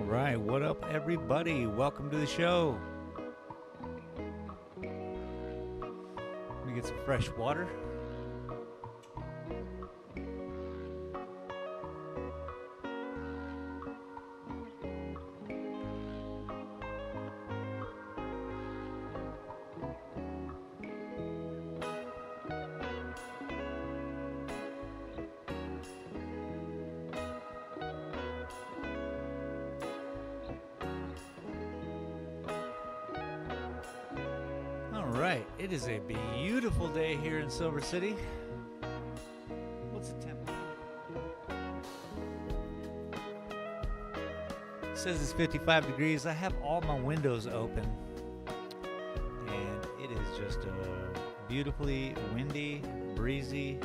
right, what up, everybody? Welcome to the show. Let me get some fresh water. Right, it is a beautiful day here in Silver City. What's the temperature? It says it's 55 degrees. I have all my windows open, and it is just beautifully windy, breezy.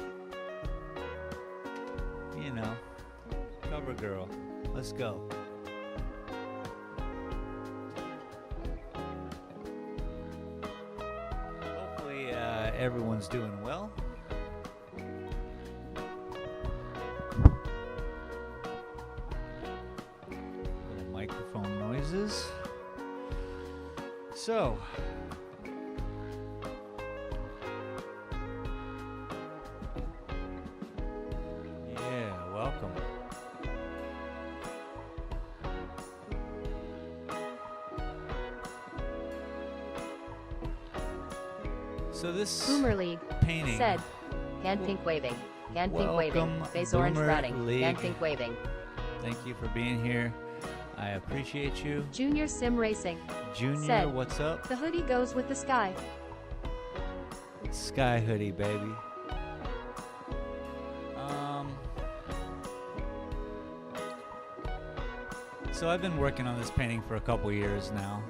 You know, cover girl. Let's go. Everyone's doing well. Little microphone noises. So, yeah, welcome. So this Boomer League painting said, hand pink waving, hand pink waving, face orange Boomer ratting, League. hand pink waving. Thank you for being here. I appreciate you. Junior Sim Racing Junior, said, what's up? the hoodie goes with the sky. Sky hoodie, baby. So I've been working on this painting for a couple years now.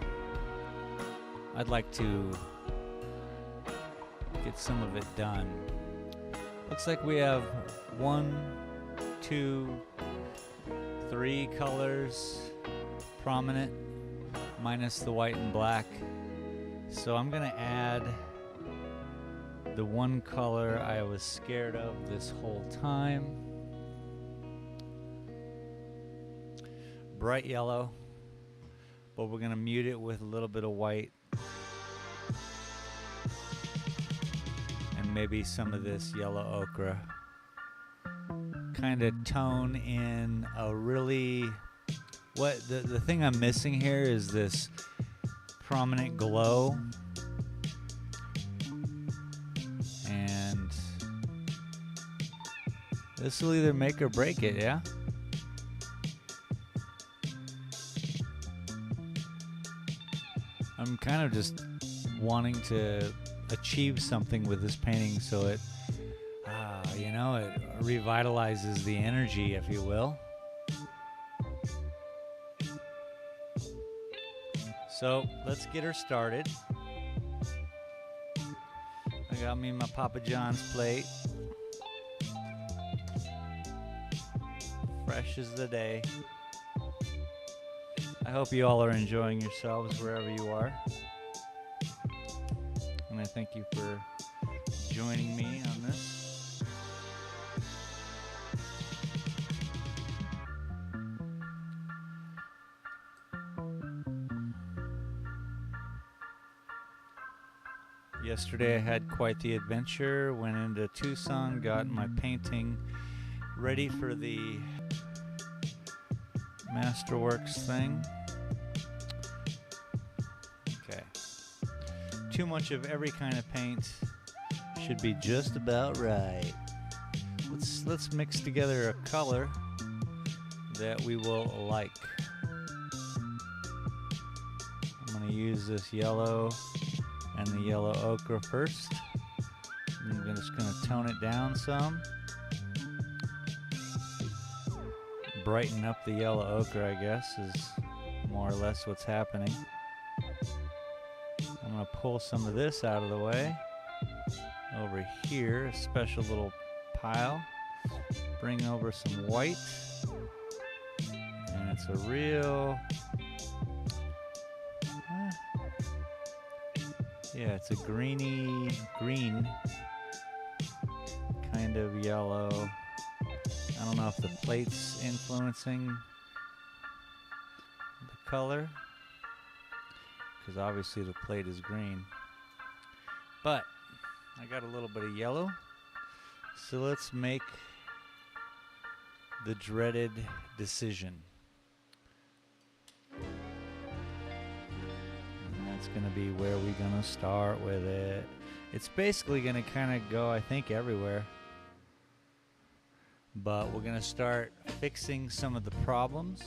I'd like to get some of it done. Looks like we have 1, 2, 3 colors prominent, minus the white and black. So I'm gonna add the one color I was scared of this whole time. Bright yellow, but we're gonna mute it with a little bit of white. Maybe some of this yellow ochre. Kind of tone in a really... What the thing I'm missing here is this prominent glow. And this will either make or break it, yeah? I'm kind of just wanting to achieve something with this painting so it it revitalizes the energy, if you will. So let's get her started. I got me my Papa John's plate, fresh as the day. I hope you all are enjoying yourselves wherever you are. And I thank you for joining me on this. Yesterday I had quite the adventure. Went into Tucson, got my painting ready for the Masterworks thing. Okay. Too much of every kind of paint should be just about right. Let's mix together a color that we will like. I'm going to use this yellow and the yellow ochre first. I'm just going to tone it down some. Brighten up the yellow ochre, I guess, is more or less what's happening. I'm going to pull some of this out of the way. Over here, a special little pile. Bring over some white. And it's a real... yeah, it's a green kind of yellow. I don't know if the plate's influencing. color, because obviously the plate is green. But I got a little bit of yellow, so let's make the dreaded decision. And that's going to be where we're going to start with it. It's basically going to kind of go, I think, everywhere. But we're going to start fixing some of the problems.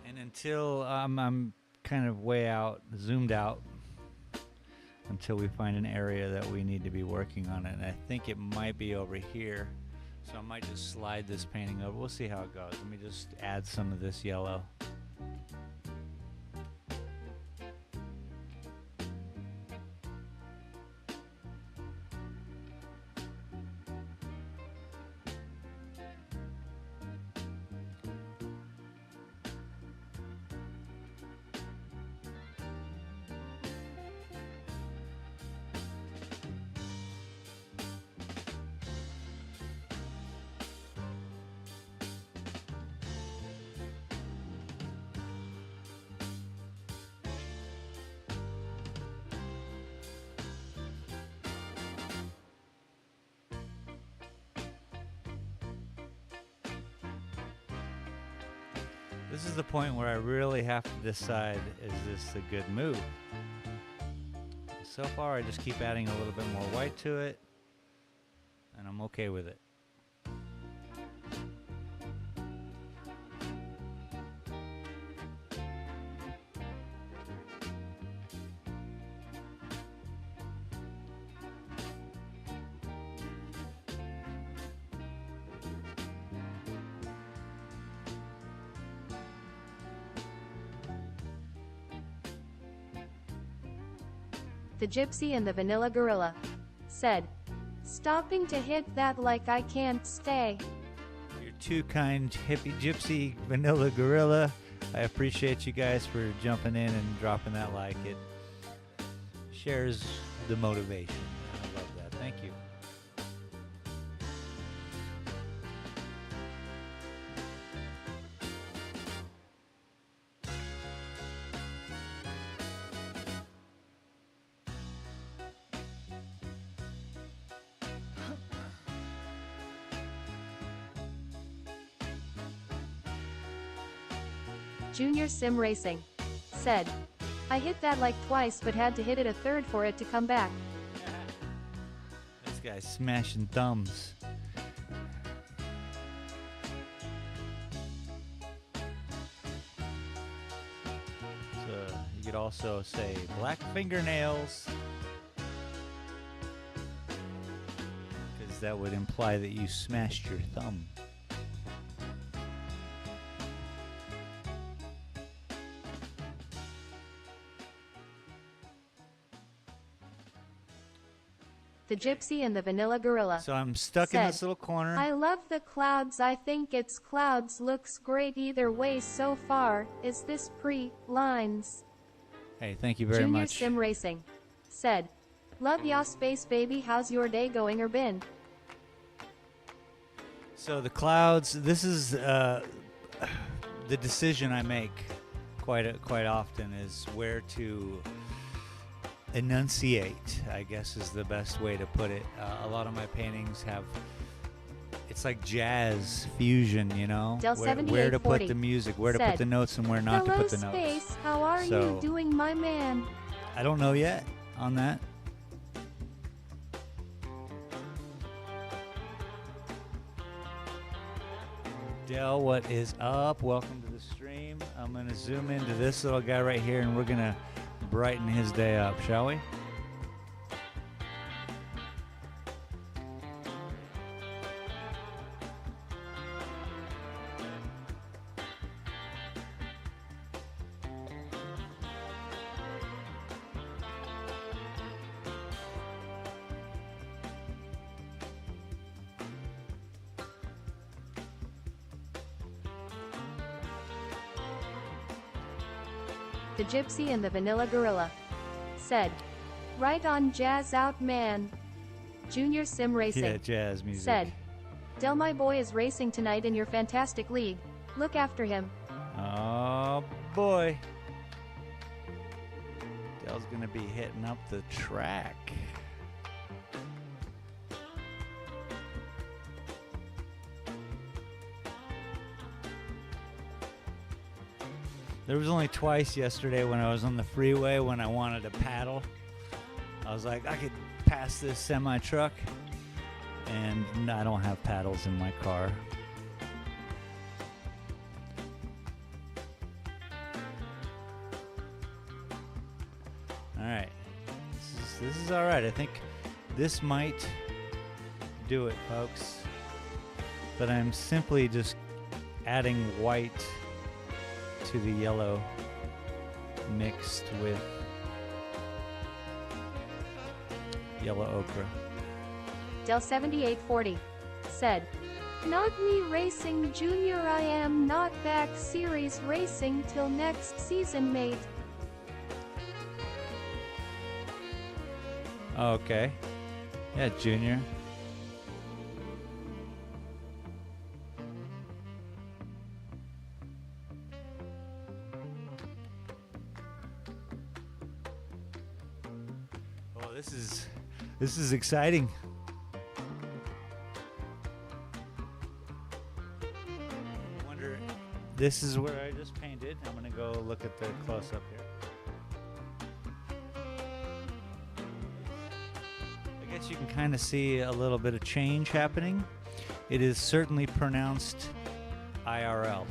And until I'm kind of way out, zoomed out, until we find an area that we need to be working on it. And I think it might be over here. So I might just slide this painting over. We'll see how it goes. Let me just add some of this yellow. This is the point where I really have to decide, is this a good move? So far I just keep adding a little bit more white to it, and I'm okay with it. The Gypsy and the Vanilla Gorilla said, "Stopping to hit that like I can't stay." You're too kind, hippie gypsy vanilla gorilla. I appreciate you guys for jumping in and dropping that like. It shares the motivation. I love that. Thank you. Junior Sim Racing said, "I hit that like twice but had to hit it a third for it to come back." This guy's smashing thumbs. So you could also say black fingernails, because that would imply that you smashed your thumb. The Gypsy and the Vanilla Gorilla So I'm stuck in said, this little corner. "I love the clouds. I think it's clouds. Looks great either way so far. Is this pre-lines?" Hey, thank you very Junior much. Sim Racing said, "Love ya space baby. How's your day going or been?" So the clouds, this is the decision I make quite often, is where to enunciate, I guess is the best way to put it. A lot of my paintings have, it's like jazz fusion, you know? Del Where to put 7840 the music, where to put said, the notes, and where not to "Hello put the notes. space. How are So- you doing, my man?" I don't know yet on that. Del, what is up? Welcome to the stream. I'm going to zoom into this little guy right here, and we're going to brighten his day up, shall we? The Gypsy and the Vanilla Gorilla said, Right on, jazz out, man. Junior Sim Racing Yeah, jazz music. said, Del, my boy is racing tonight in your fantastic league. Look after him. Oh boy. Dell's gonna be hitting up the track. There was only twice yesterday when I was on the freeway when I wanted to paddle. I was like, I could pass this semi truck, and I don't have paddles in my car. All right, this is all right. I think this might do it, folks. But I'm simply just adding white to the yellow mixed with yellow ochre. Del7840 said, Not me racing junior, I am not back series racing till next season, mate. Okay. Yeah, Junior. Oh, this is exciting. I wonder, this is where I just painted. I'm gonna go look at the close up here. I guess you can kind of see a little bit of change happening. It is certainly pronounced IRL.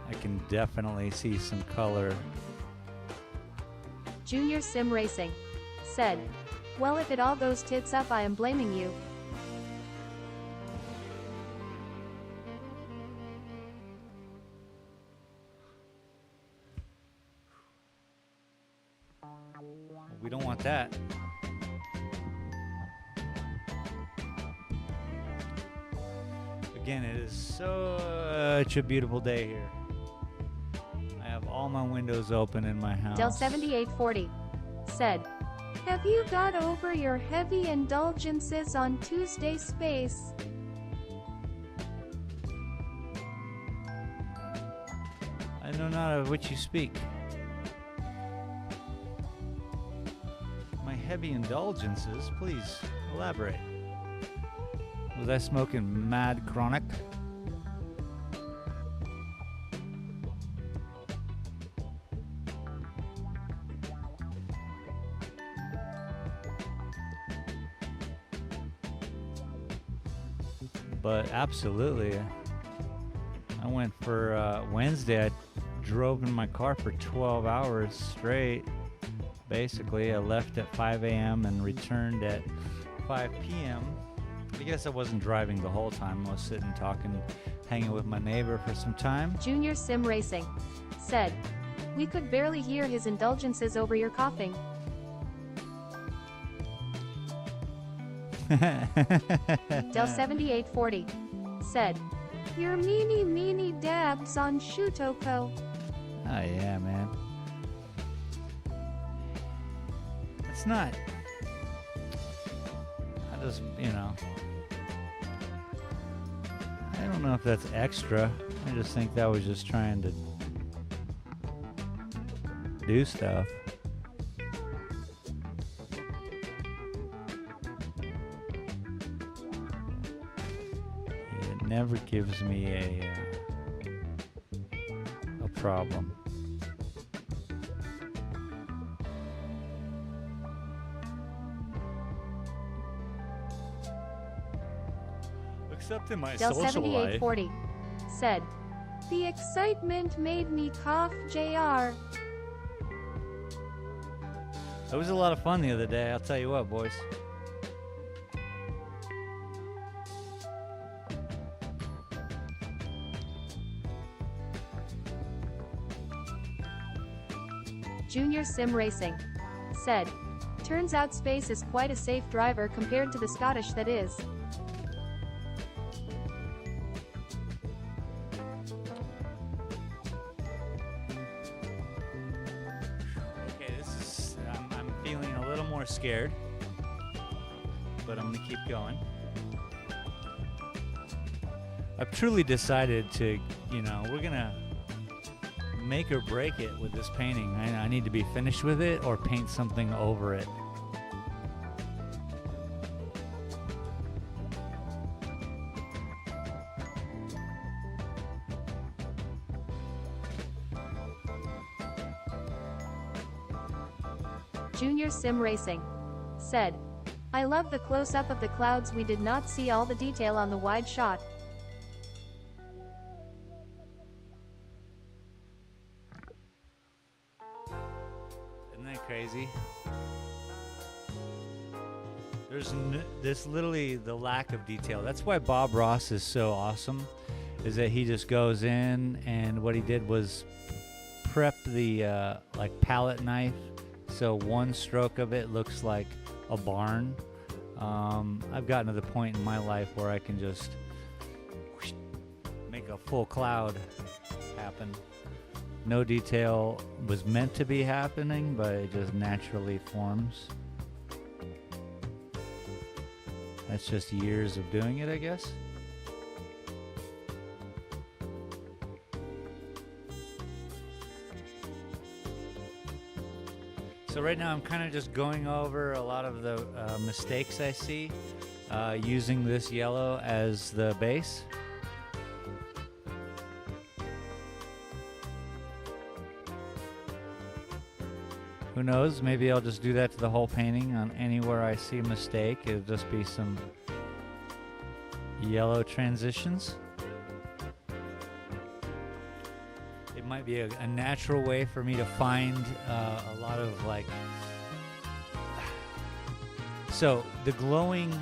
I can definitely see some color. Junior Sim Racing said, Well, if it all goes tits up, I am blaming you. We don't want that. Again, it is such a beautiful day here. I have all my windows open in my house. Del7840 said, Have you got over your heavy indulgences on Tuesday Space? I know not of which you speak. My heavy indulgences, please elaborate. Was I smoking Mad Chronic? But absolutely, I went for Wednesday. I drove in my car for 12 hours straight. Basically, I left at 5 a.m. and returned at 5 p.m. I guess I wasn't driving the whole time. I was sitting, talking, hanging with my neighbor for some time. Junior Sim Racing said, We could barely hear his indulgences over your coughing. Del7840 said, Your meanie dabs on Shutoko. Oh yeah, man. It's not. I just, I don't know if that's extra. I just think that was just trying to do stuff. It never gives me a problem. Except in my social life. Del7840 said, The excitement made me cough, JR. It was a lot of fun the other day, I'll tell you what, boys. Junior Sim Racing said, Turns out Space is quite a safe driver compared to the Scottish that is. little more scared, but I'm gonna keep going. I've truly decided to, you know, we're gonna make or break it with this painting. I need to be finished with it or paint something over it. Junior Sim Racing said, I love the close-up of the clouds. We did not see all the detail on the wide shot. Isn't that crazy? There's literally the lack of detail. That's why Bob Ross is so awesome, is that he just goes in, and what he did was prep the like palette knife, so one stroke of it looks like a barn. I've gotten to the point in my life where I can just whoosh, make a full cloud happen. No detail was meant to be happening, but it just naturally forms. That's just years of doing it, I guess. So right now I'm kind of just going over a lot of the mistakes I see using this yellow as the base. Who knows, maybe I'll just do that to the whole painting. On anywhere I see a mistake, it'll just be some yellow transitions. It might be a natural way for me to find a lot of like... So the glowing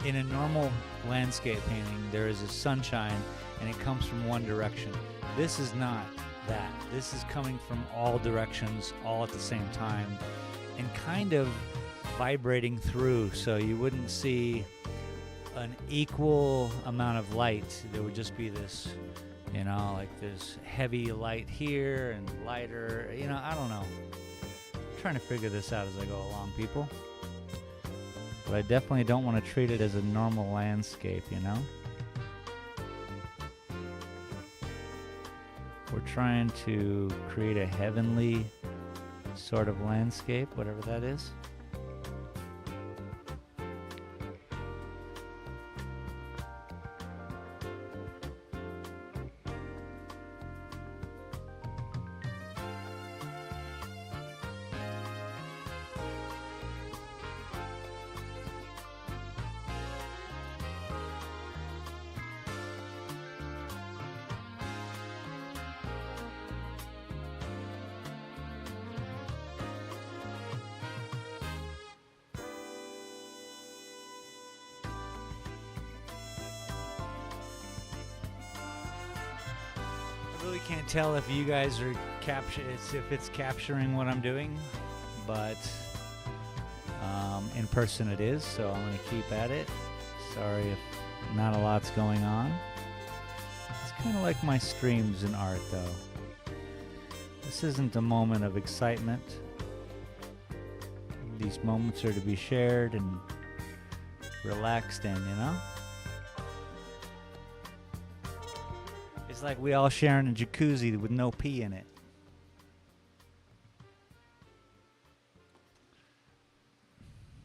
in a normal landscape painting, there is a sunshine and it comes from one direction. This is not that. This is coming from all directions all at the same time and kind of vibrating through, so you wouldn't see an equal amount of light. There would just be this, you know, like this heavy light here and lighter, you know, I don't know. I'm trying to figure this out as I go along, people. But I definitely don't want to treat it as a normal landscape, you know? We're trying to create a heavenly sort of landscape, whatever that is. I really can't tell if you guys are if it's capturing what I'm doing, but in person it is, so I'm going to keep at it. Sorry if not a lot's going on. It's kind of like my streams in art, though. This isn't a moment of excitement. These moments are to be shared and relaxed in, you know? It's like we all sharing a jacuzzi with no pee in it.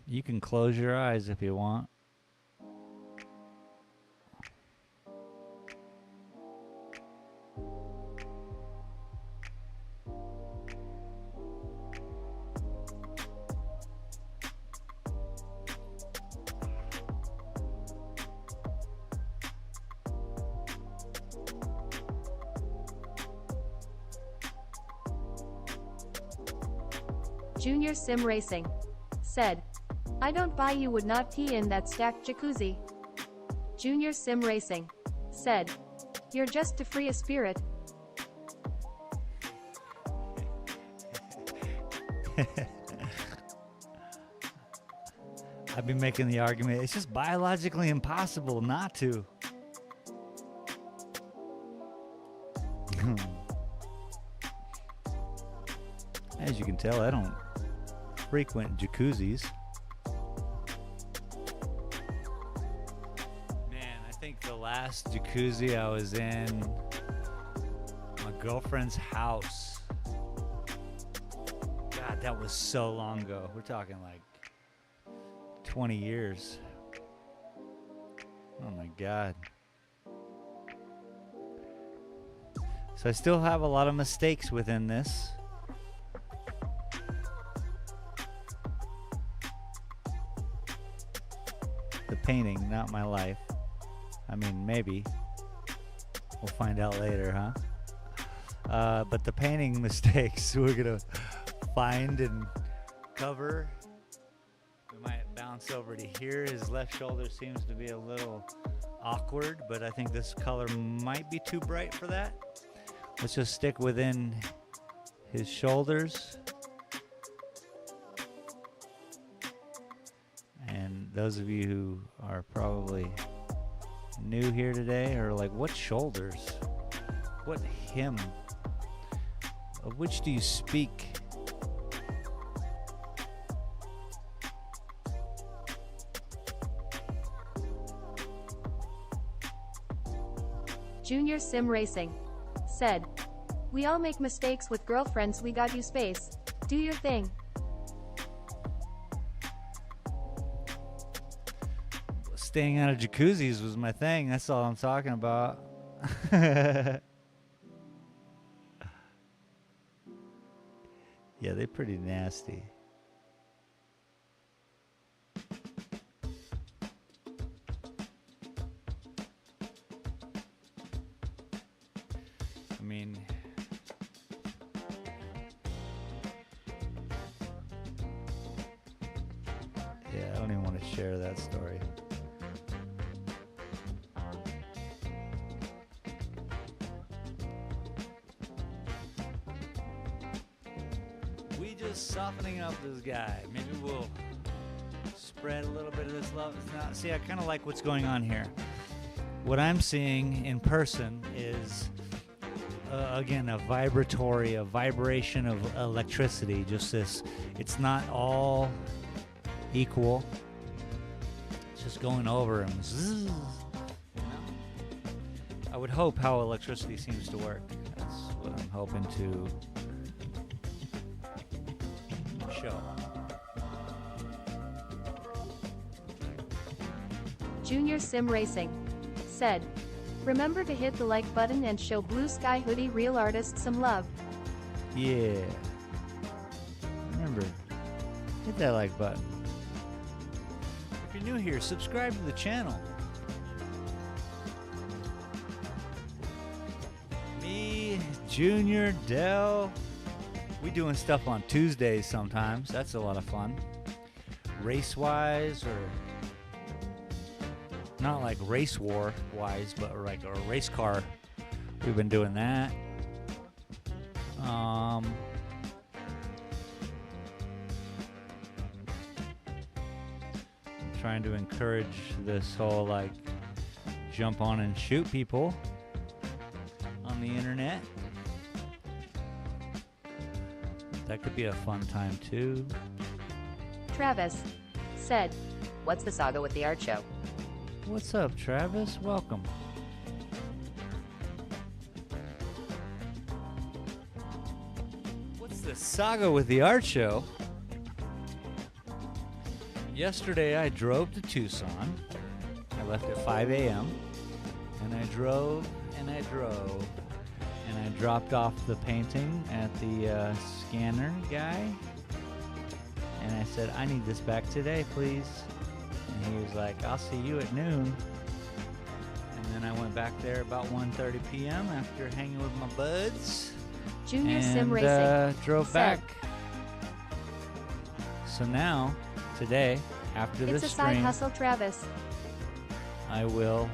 You can close your eyes if you want. Junior Sim Racing said, I don't buy you would not pee in that stacked jacuzzi. Junior Sim Racing said, you're just to free a spirit. I've been making the argument, it's just biologically impossible not to. As you can tell, I don't frequent jacuzzis. Man, I think the last jacuzzi I was in, my girlfriend's house. God, that was so long ago. We're talking like 20 years. Oh my God. So I still have a lot of mistakes within this. The painting, not my life. I mean, maybe. We'll find out later, huh? But the painting mistakes we're gonna find and cover. We might bounce over to here. His left shoulder seems to be a little awkward, but I think this color might be too bright for that. Let's just stick within his shoulders. And those of you who are probably new here today are like, what shoulders? What him? Of which do you speak? Junior Sim Racing said, "We all make mistakes with girlfriends. We got you space. Do your thing." Staying out of jacuzzis was my thing. That's all I'm talking about. Yeah, they're pretty nasty. I mean, yeah, I don't even want to share that story. We just softening up this guy. Maybe we'll spread a little bit of this love. It's not, see, I kind of like what's going on here. What I'm seeing in person is, again, a vibration of electricity. Just this, it's not all equal. It's just going over him. Zzz, you know? I would hope how electricity seems to work. That's what I'm hoping to show. Junior Sim Racing said, "Remember to hit the like button and show Blue Sky Hoodie Real Artist some love." Yeah. Remember, hit that like button. If you're new here, subscribe to the channel. Me, Junior, Dell, we doing stuff on Tuesdays sometimes. That's a lot of fun. Race-wise, or not like race war wise, but like a race car. We've been doing that. I'm trying to encourage this whole like jump on and shoot people on the internet. That could be a fun time too. Travis said, What's the saga with the art show? What's up, Travis? Welcome. What's the saga with the art show? Yesterday I drove to Tucson. I left at 5 a.m. and I drove and I drove and I dropped off the painting at the scanner guy. And I said, I need this back today, please. And he was like, I'll see you at noon. And then I went back there about 1:30 p.m. after hanging with my buds. Junior and Sim Racing drove said, back. So now, today, after "It's this a side stream, hustle, Travis." I will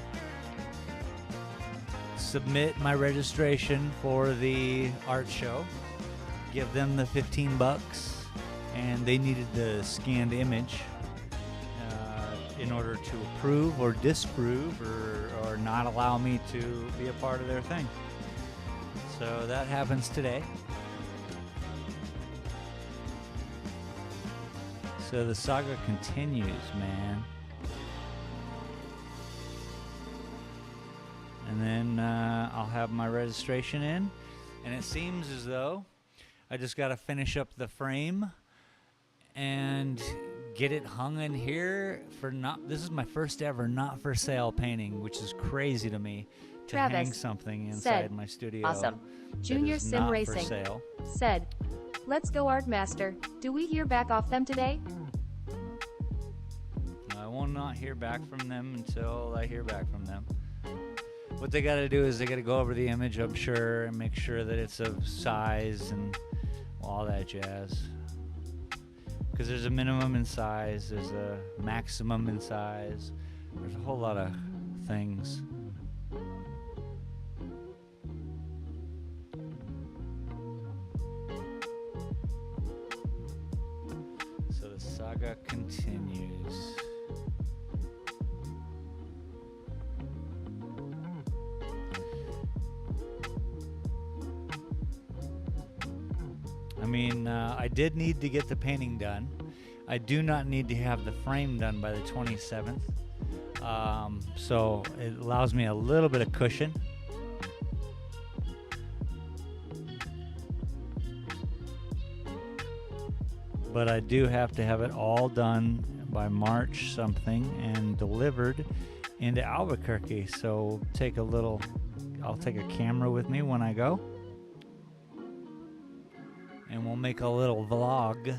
submit my registration for the art show. Give them the $15, and they needed the scanned image in order to approve or disapprove or not allow me to be a part of their thing. So that happens today. So the saga continues, man. And then I'll have my registration in. And it seems as though I just got to finish up the frame and get it hung in here for not. This is my first ever not for sale painting, which is crazy to me to hang Travis something said, inside my studio. Awesome. that Junior is Sim not for Racing sale. said, let's go Art Master. Do we hear back off them today? I will not hear back from them until I hear back from them. What they got to do is they got to go over the image, I'm sure, and make sure that it's of size and all that jazz. Because there's a minimum in size, there's a maximum in size, there's a whole lot of things. So the saga continues. I mean, I did need to get the painting done. I do not need to have the frame done by the 27th. So it allows me a little bit of cushion. But I do have to have it all done by March something and delivered into Albuquerque. So I'll take a camera with me when I go. And we'll make a little vlog.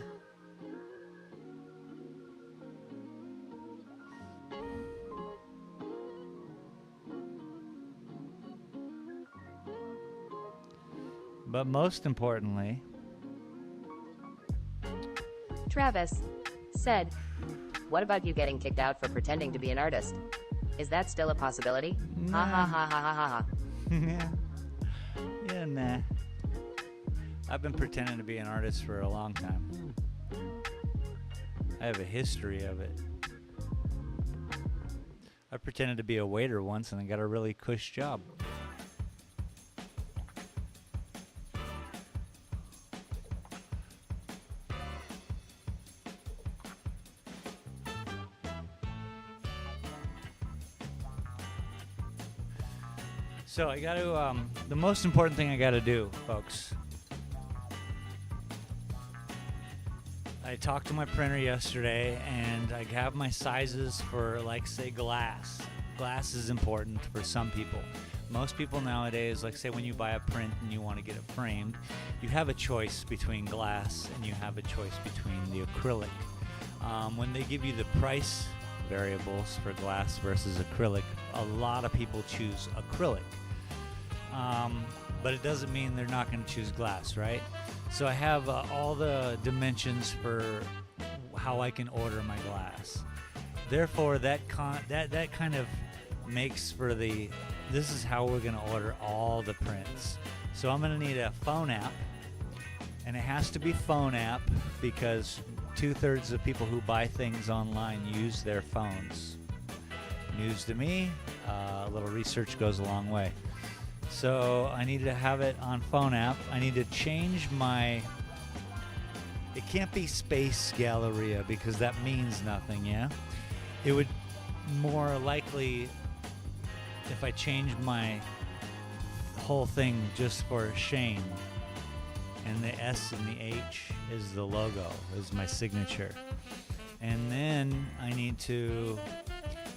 But most importantly, Travis said, What about you getting kicked out for pretending to be an artist? Is that still a possibility? Ha ha ha ha ha ha ha. yeah, nah. I've been pretending to be an artist for a long time. I have a history of it. I pretended to be a waiter once and I got a really cush job. So I got to, the most important thing I got to do, folks. I talked to my printer yesterday and I have my sizes for, like, say, glass. Glass is important for some people. Most people nowadays, like, say, when you buy a print and you want to get it framed, you have a choice between glass and you have a choice between the acrylic. When they give you the price variables for glass versus acrylic, a lot of people choose acrylic. But it doesn't mean they're not going to choose glass, right? So I have all the dimensions for how I can order my glass. Therefore, that kind of makes for this is how we're going to order all the prints. So I'm going to need a phone app, and it has to be phone app because 2/3 of people who buy things online use their phones. News to me, a little research goes a long way. So I need to have it on phone app. I need to change it can't be Space Galleria because that means nothing, yeah? It would more likely if I change my whole thing just for Shane, and the S and the H is the logo, is my signature. And then I need to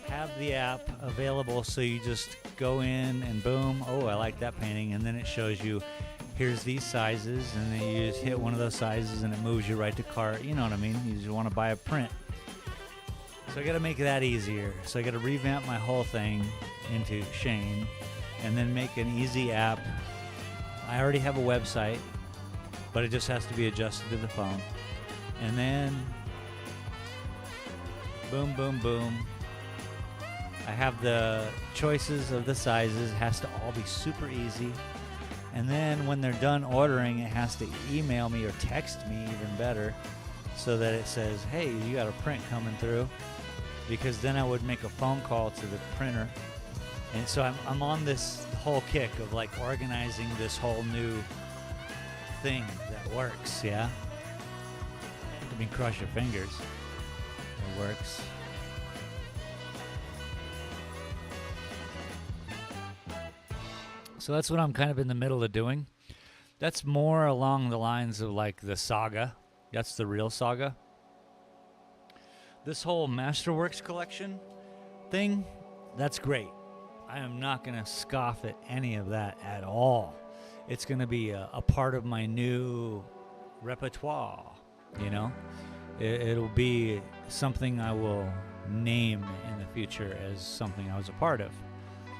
have the app available so you just go in and boom, oh, I like that painting, and then it shows you here's these sizes, and then you just hit one of those sizes and it moves you right to cart. You know what I mean? You just want to buy a print. So I got to make that easier. So I got to revamp my whole thing into Shane and then make an easy app. I already have a website, but it just has to be adjusted to the phone. And then boom, boom, boom. I have the choices of the sizes. It has to all be super easy. And then when they're done ordering, it has to email me or text me, even better, so that it says, hey, you got a print coming through. Because then I would make a phone call to the printer. And so I'm on this whole kick of like organizing this whole new thing that works, yeah? I mean, cross your fingers. It works. So that's what I'm kind of in the middle of doing. That's more along the lines of like the Saga. That's the real Saga. This whole Masterworks collection thing, that's great. I am not going to scoff at any of that at all. It's going to be a part of my new repertoire, you know? It'll be something I will name in the future as something I was a part of.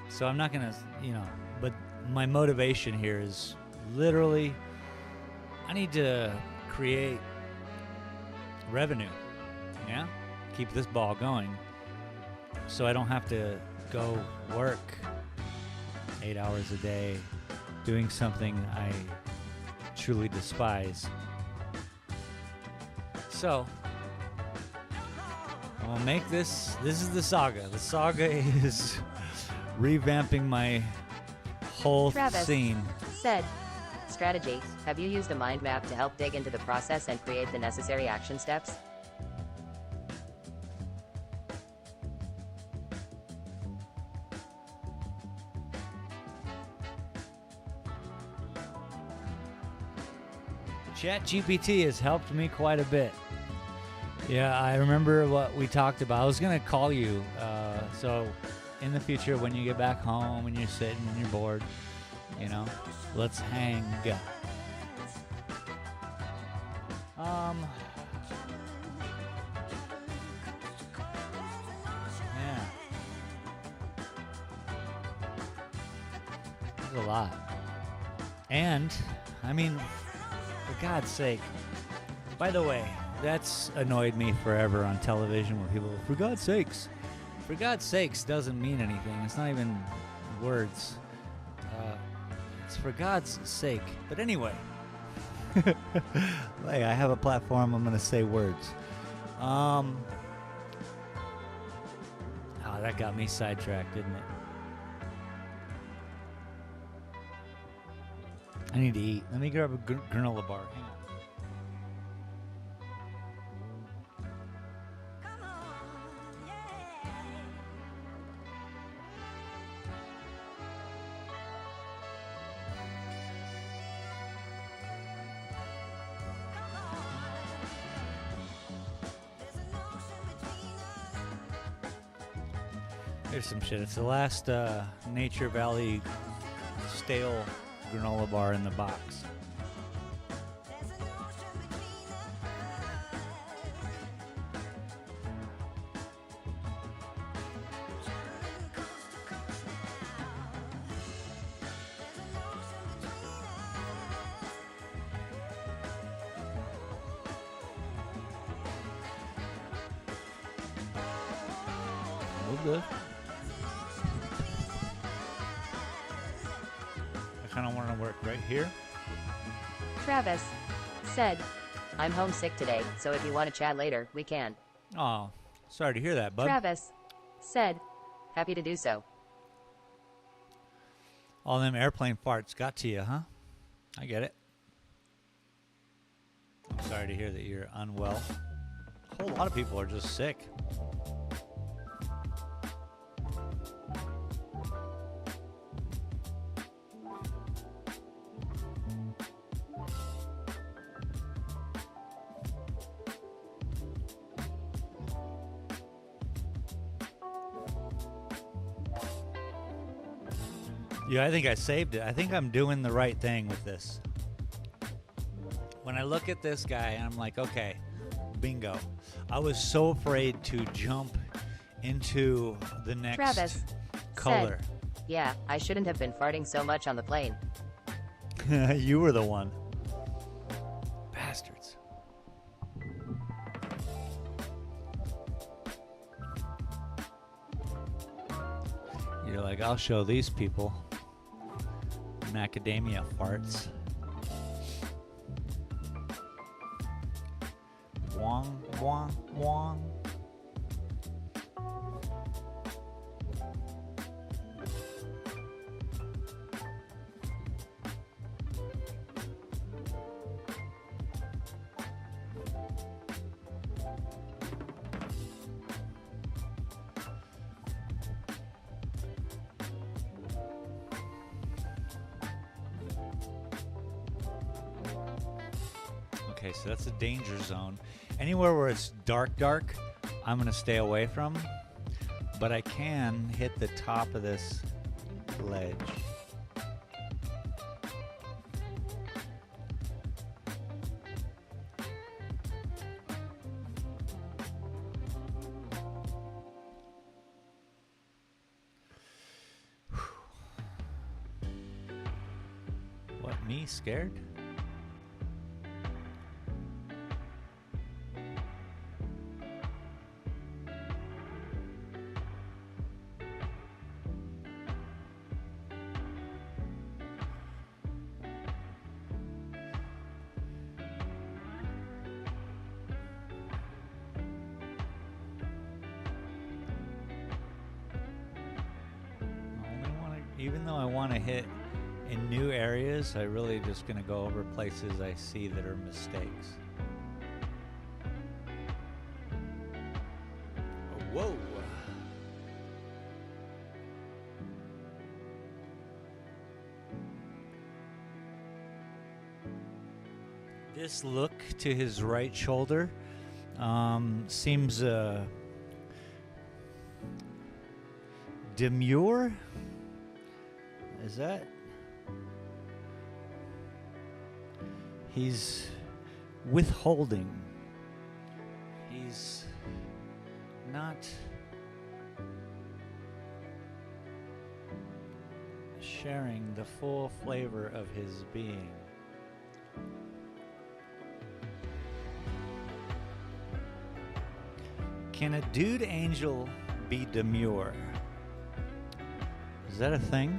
So I'm not going to, you know, but my motivation here is literally I need to create revenue, yeah? Keep this ball going so I don't have to go work 8 hours a day doing something I truly despise. So I'm gonna make this is the Saga. The Saga is revamping my whole Travis scene. said, Strategy. Have you used a mind map to help dig into the process and create the necessary action steps? ChatGPT has helped me quite a bit. Yeah, I remember what we talked about. I was going to call you. So in the future, when you get back home and you're sitting and you're bored, you know, let's hang. Yeah. There's a lot. And, I mean, for God's sake. By the way, that's annoyed me forever on television where people, for God's sakes. For God's sakes doesn't mean anything. It's not even words. It's for God's sake. But anyway. Hey, I have a platform. I'm going to say words. Oh, that got me sidetracked, didn't it? I need to eat. Let me grab a granola bar. Hang on. Here's some shit. It's the last Nature Valley stale granola bar in the box. Oh, good. I kind of want to work right here. Travis said, I'm homesick today, so if you want to chat later, we can. Oh, sorry to hear that, bud. Travis said, Happy to do so. All them airplane farts got to you, huh? I get it. I'm sorry to hear that you're unwell. A whole lot of people are just sick. Yeah, I think I saved it. I think I'm doing the right thing with this. When I look at this guy, I'm like, okay, bingo. I was so afraid to jump into the next Travis color. Yeah, I shouldn't have been farting so much on the plane. You were the one. Bastards. You're like, I'll show these people. Macadamia farts. Wong, wong, wong. Okay, so that's a danger zone. Anywhere where it's dark, I'm gonna stay away from. But I can hit the top of this ledge. What, me scared? Even though I want to hit in new areas, I really just going to go over places I see that are mistakes. Whoa! This look to his right shoulder seems demure. Is that? He's withholding. He's not sharing the full flavor of his being. Can a dude angel be demure? Is that a thing?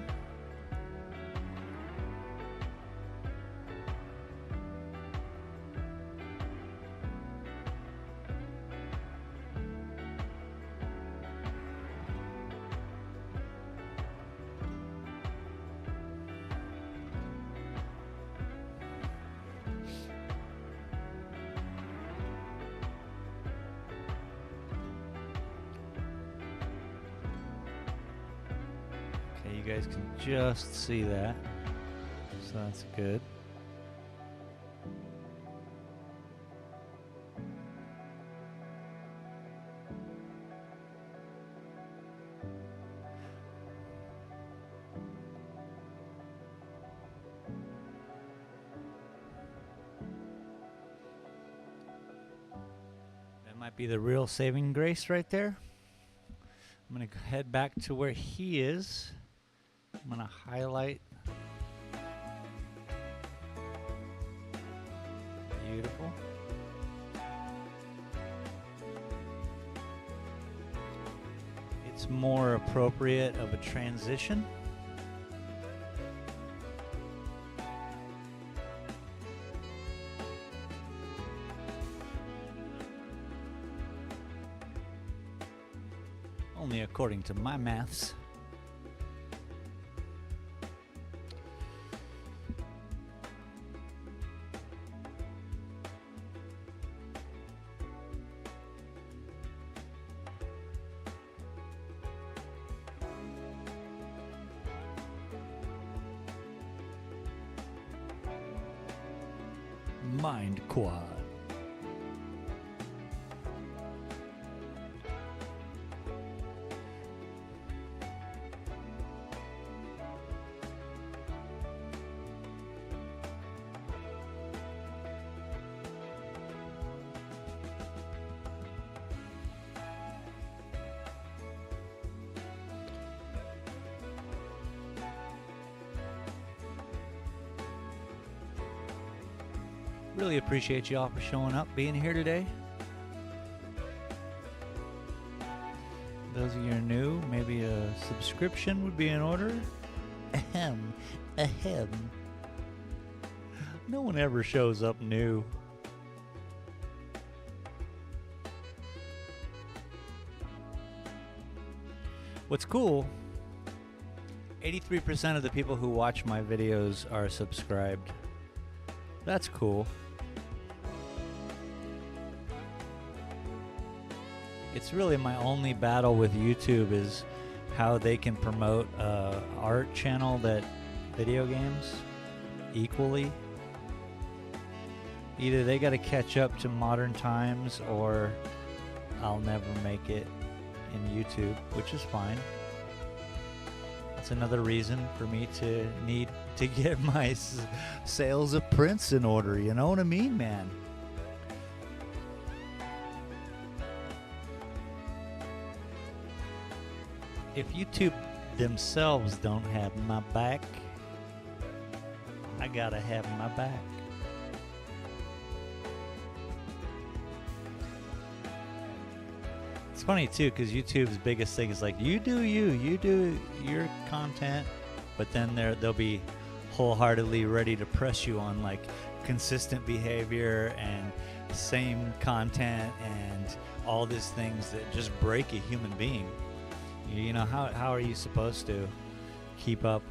You guys can just see that, so that's good. That might be the real saving grace right there. I'm going to head back to where he is. I'm going to highlight. Beautiful. It's more appropriate of a transition. Only according to my maths. Mind Quad. Really appreciate y'all for showing up, being here today. Those of you who are new, maybe a subscription would be in order. Ahem. Ahem. No one ever shows up new. What's cool, 83% of the people who watch my videos are subscribed. That's cool. It's really my only battle with YouTube is how they can promote art channel that video games equally. Either they got to catch up to modern times, or I'll never make it in YouTube, which is fine. That's another reason for me to need to get my sales of prints in order. You know what I mean, man? If YouTube themselves don't have my back, I gotta have my back. It's funny too, because YouTube's biggest thing is like, you do your content, but then they'll be wholeheartedly ready to press you on like consistent behavior and same content and all these things that just break a human being. You know, how are you supposed to keep up?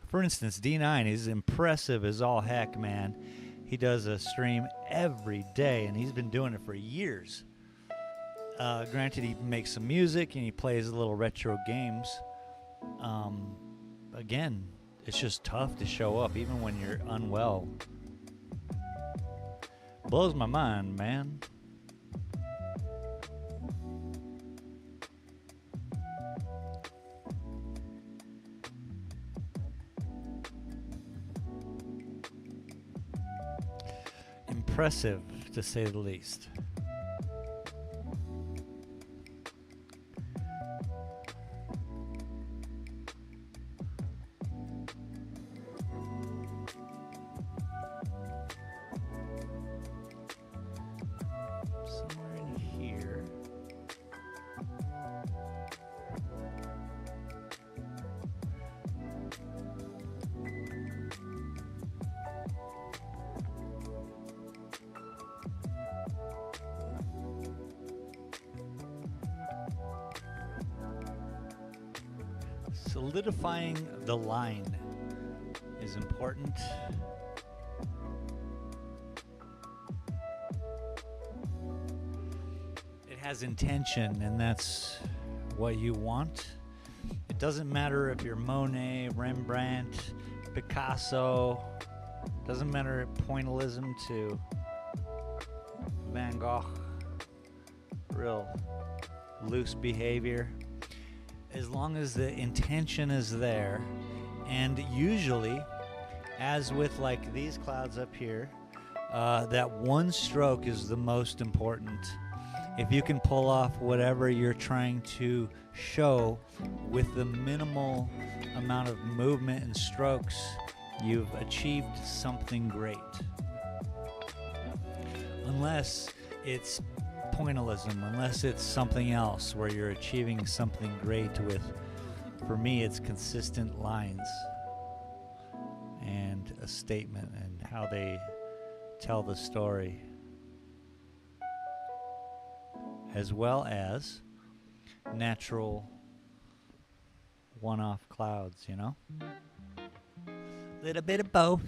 For instance, D9 is impressive as all heck, man. He does a stream every day, and he's been doing it for years. Granted, he makes some music and he plays little retro games. Again, it's just tough to show up, even when you're unwell. Blows my mind, man. Impressive, to say the least. Somewhere in here. Solidifying the line is important. It has intention, and that's what you want. It doesn't matter if you're Monet, Rembrandt, Picasso. Doesn't matter pointillism to Van Gogh. Real loose behavior. As long as the intention is there, and usually, as with like these clouds up here, that one stroke is the most important. If you can pull off whatever you're trying to show with the minimal amount of movement and strokes, you've achieved something great. Unless it's pointillism, unless it's something else where you're achieving something great with, for me, it's consistent lines and a statement and how they tell the story, as well as natural one-off clouds, you know? Little bit of both.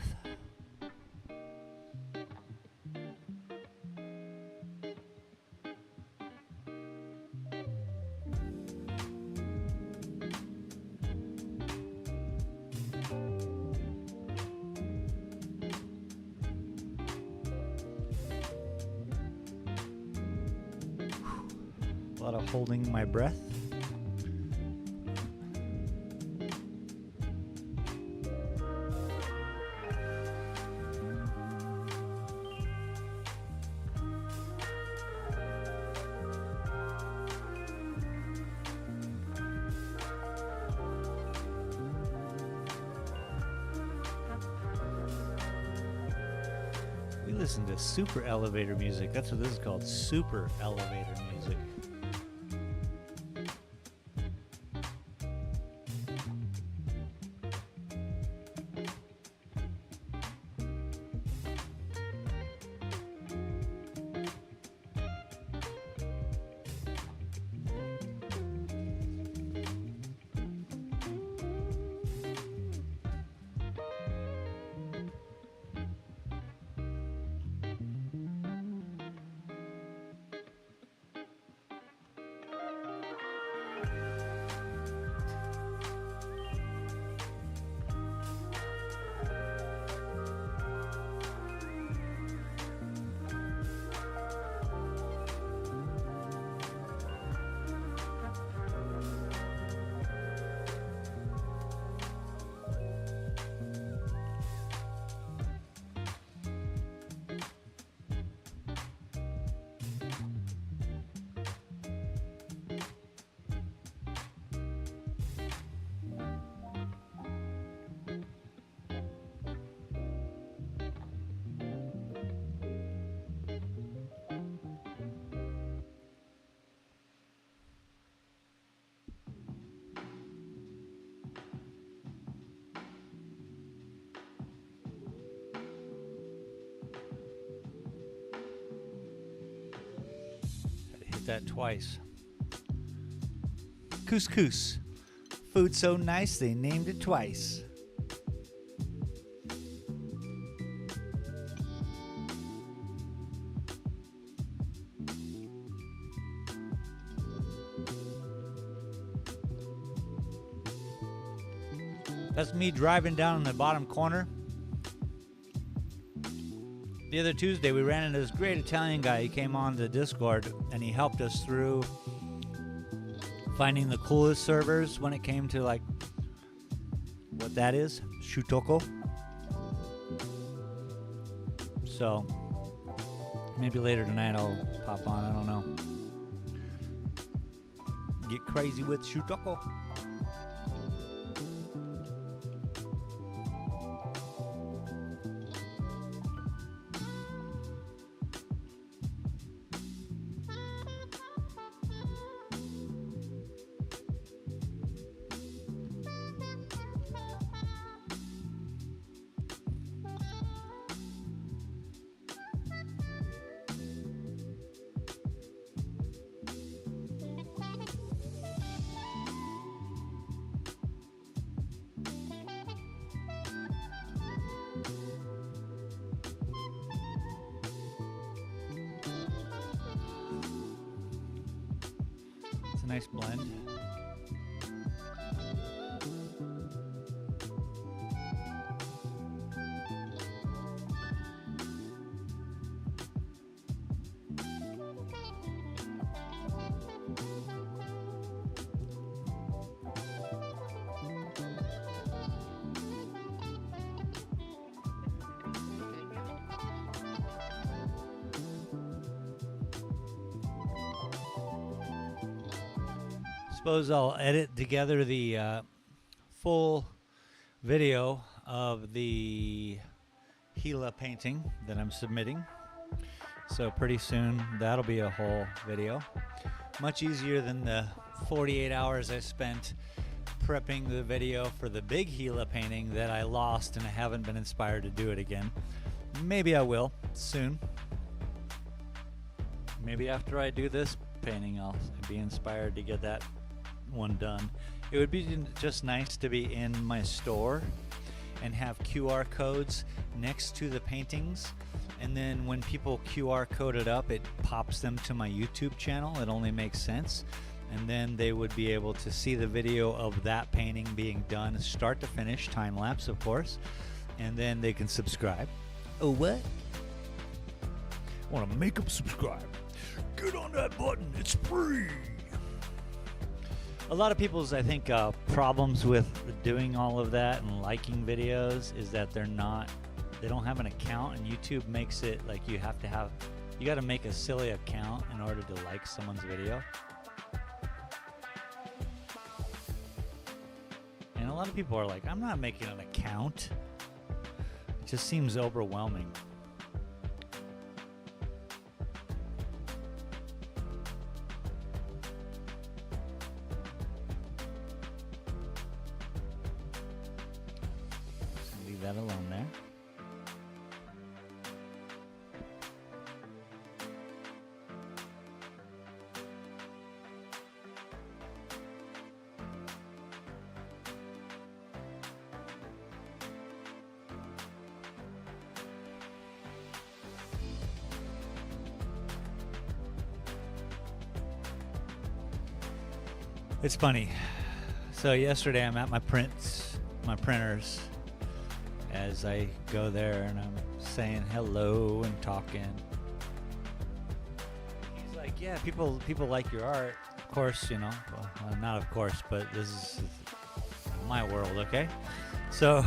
A lot of holding my breath. We listen to super elevator music. That's what this is called, super elevator music. that twice. Couscous. Food so nice they named it twice. That's me driving down in the bottom corner. The other Tuesday, we ran into this great Italian guy. He came on the Discord, and he helped us through finding the coolest servers when it came to, like, what that is, Shutoko. So, maybe later tonight I'll pop on, I don't know. Get crazy with Shutoko. Nice blend. Suppose I'll edit together the full video of the Gila painting that I'm submitting. So pretty soon that'll be a whole video. Much easier than the 48 hours I spent prepping the video for the big Gila painting that I lost, and I haven't been inspired to do it again. Maybe I will soon. Maybe after I do this painting I'll be inspired to get that one done. It would be just nice to be in my store and have QR codes next to the paintings, and then when people QR code it up, it pops them to my YouTube channel. It only makes sense. And then they would be able to see the video of that painting being done start to finish, time lapse of course, and then they can subscribe. Oh, what? I want to make them subscribe. Get on that button, it's free. A lot of people's, I think, problems with doing all of that and liking videos is that they don't have an account, and YouTube makes it like you got to make a silly account in order to like someone's video. And a lot of people are like, I'm not making an account. It just seems overwhelming. That alone there. It's funny. So yesterday I'm at my printers, as I go there and I'm saying hello and talking. He's like, yeah, people like your art. Of course, you know, well, not of course, but this is my world, okay? So,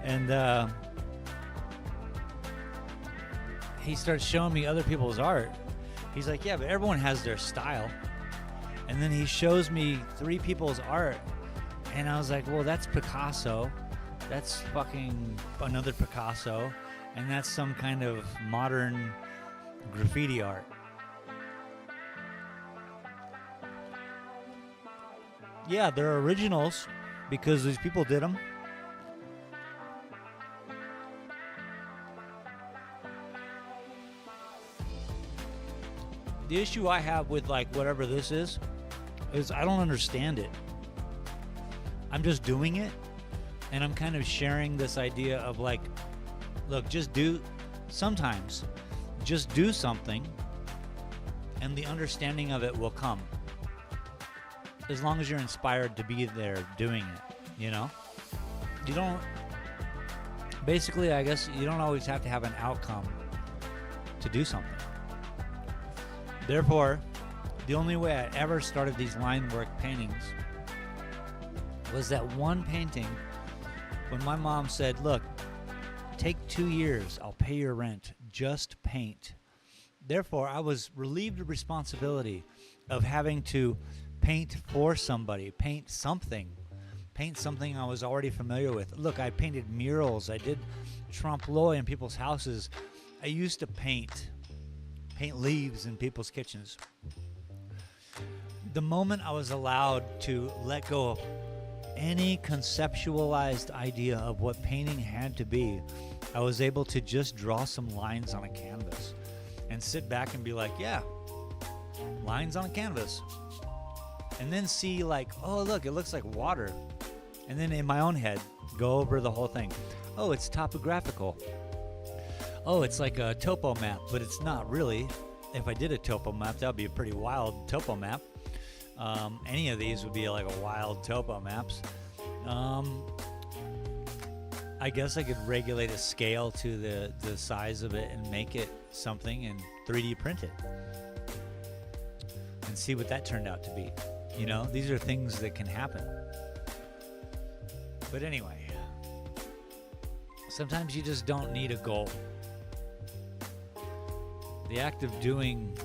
and he starts showing me other people's art. He's like, yeah, but everyone has their style. And then he shows me 3 people's art. And I was like, well, that's Picasso. That's fucking another Picasso, and that's some kind of modern graffiti art. Yeah, they're originals because these people did them. The issue I have with like whatever this is I don't understand it. I'm just doing it, and I'm kind of sharing this idea of like, look, sometimes just do something, and the understanding of it will come. As long as you're inspired to be there doing it, you know? You don't, basically, I guess you don't always have to have an outcome to do something. Therefore, the only way I ever started these line work paintings was that one painting when my mom said, look, take 2 years, I'll pay your rent, just paint. Therefore, I was relieved of responsibility of having to paint for somebody, paint something I was already familiar with. Look, I painted murals, I did trompe l'oeil in people's houses. I used to paint leaves in people's kitchens. The moment I was allowed to let go of any conceptualized idea of what painting had to be, I was able to just draw some lines on a canvas and sit back and be like, yeah, lines on a canvas. And then see like, oh, look, it looks like water. And then in my own head, go over the whole thing. Oh, it's topographical. Oh, it's like a topo map, but it's not really. If I did a topo map, that would be a pretty wild topo map. Any of these would be like a wild topo maps. I guess I could regulate a scale to the size of it and make it something and 3D print it and see what that turned out to be. You know, these are things that can happen. But anyway, sometimes you just don't need a goal. The act of doing,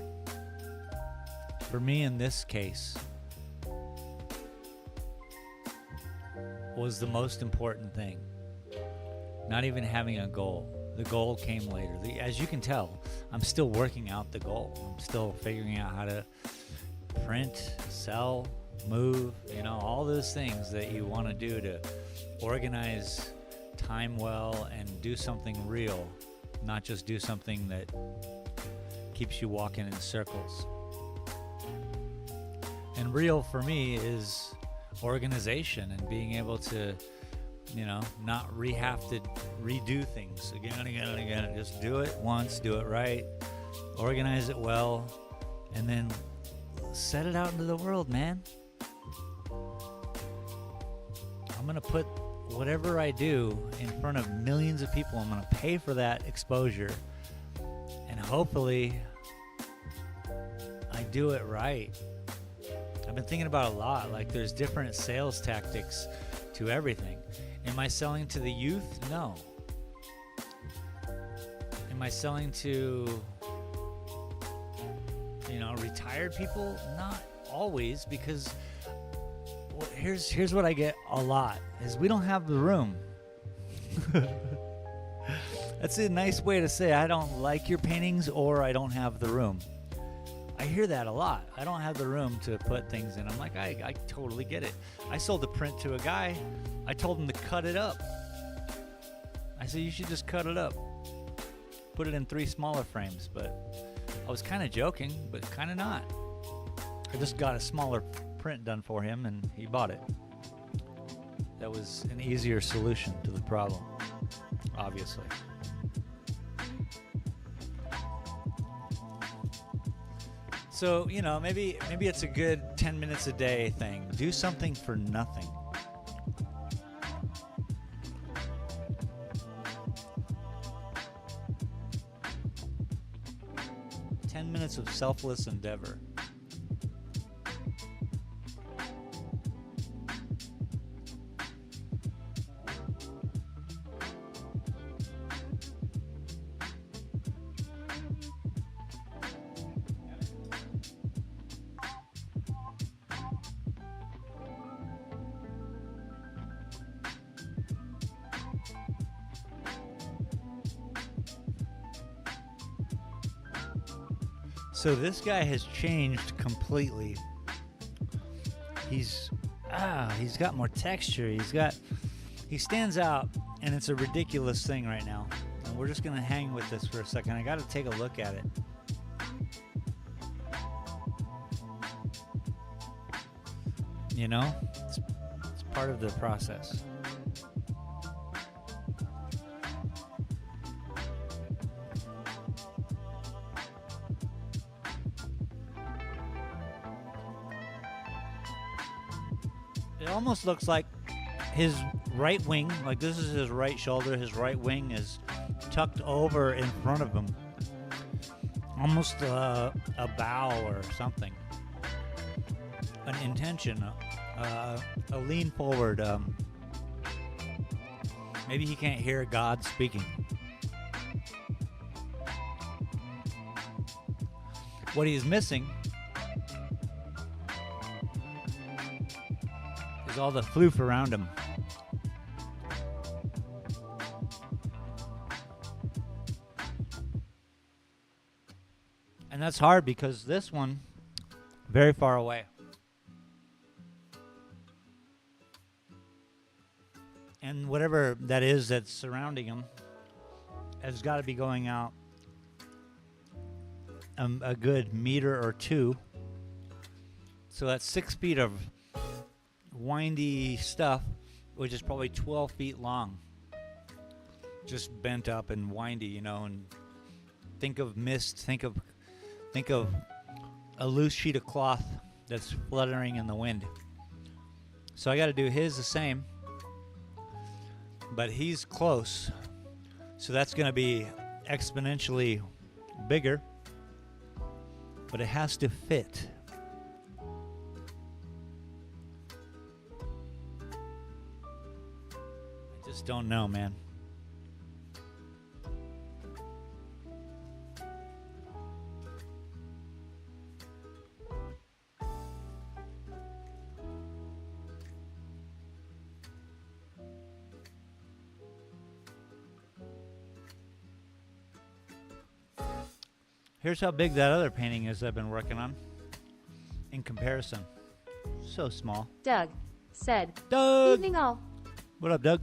for me in this case, was the most important thing. Not even having a goal. The goal came later. As you can tell, I'm still working out the goal. I'm still figuring out how to print, sell, move, you know, all those things that you want to do to organize time well and do something real, not just do something that keeps you walking in circles. And real for me is organization and being able to, you know, not have to redo things again and again and again. Just do it once, do it right, organize it well, and then set it out into the world, man. I'm going to put whatever I do in front of millions of people. I'm going to pay for that exposure, and hopefully I do it right. I've been thinking about it a lot. Like, there's different sales tactics to everything. Am I selling to the youth? No. Am I selling to, you know, retired people? Not always, because here's what I get a lot is we don't have the room. That's a nice way to say I don't like your paintings or I don't have the room. I hear that a lot. I don't have the room to put things in. I'm like, I totally get it. I sold a print to a guy. I told him to cut it up. I said, you should just cut it up. Put it in 3 smaller frames. But I was kind of joking, but kind of not. I just got a smaller print done for him and he bought it. That was an easier solution to the problem, obviously. So, you know, maybe it's a good 10 minutes a day thing. Do something for nothing. Minutes of selfless endeavor. So this guy has changed completely. He's got more texture. He stands out, and it's a ridiculous thing right now. And we're just gonna hang with this for a second. I gotta take a look at it. You know, it's part of the process. It almost looks like his right wing, like this is his right shoulder, his right wing is tucked over in front of him. Almost a bow or something. An intention, a lean forward. Maybe he can't hear God speaking. What he's missing is all the floof around him. And that's hard because this one, very far away. And whatever that is that's surrounding him has got to be going out a good meter or two. So that's 6 feet of windy stuff, which is probably 12 feet long. Just bent up and windy, you know, and think of mist, think of a loose sheet of cloth that's fluttering in the wind. So I got to do his the same, but he's close, so that's going to be exponentially bigger, but it has to fit. I just don't know, man. Here's how big that other painting is I've been working on in comparison. So small. Doug said, Doug! Evening all. What up, Doug?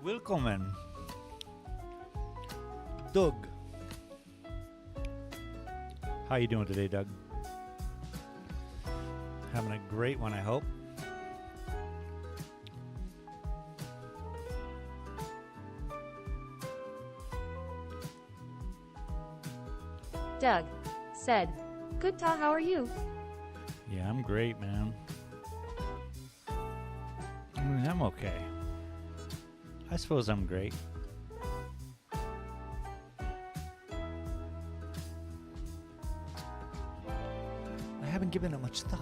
Willkommen. Doug. How you doing today, Doug? Having a great one, I hope. Doug said, Good ta, how are you? Yeah, I'm great, man. I'm okay. I suppose I'm great. I haven't given it much thought.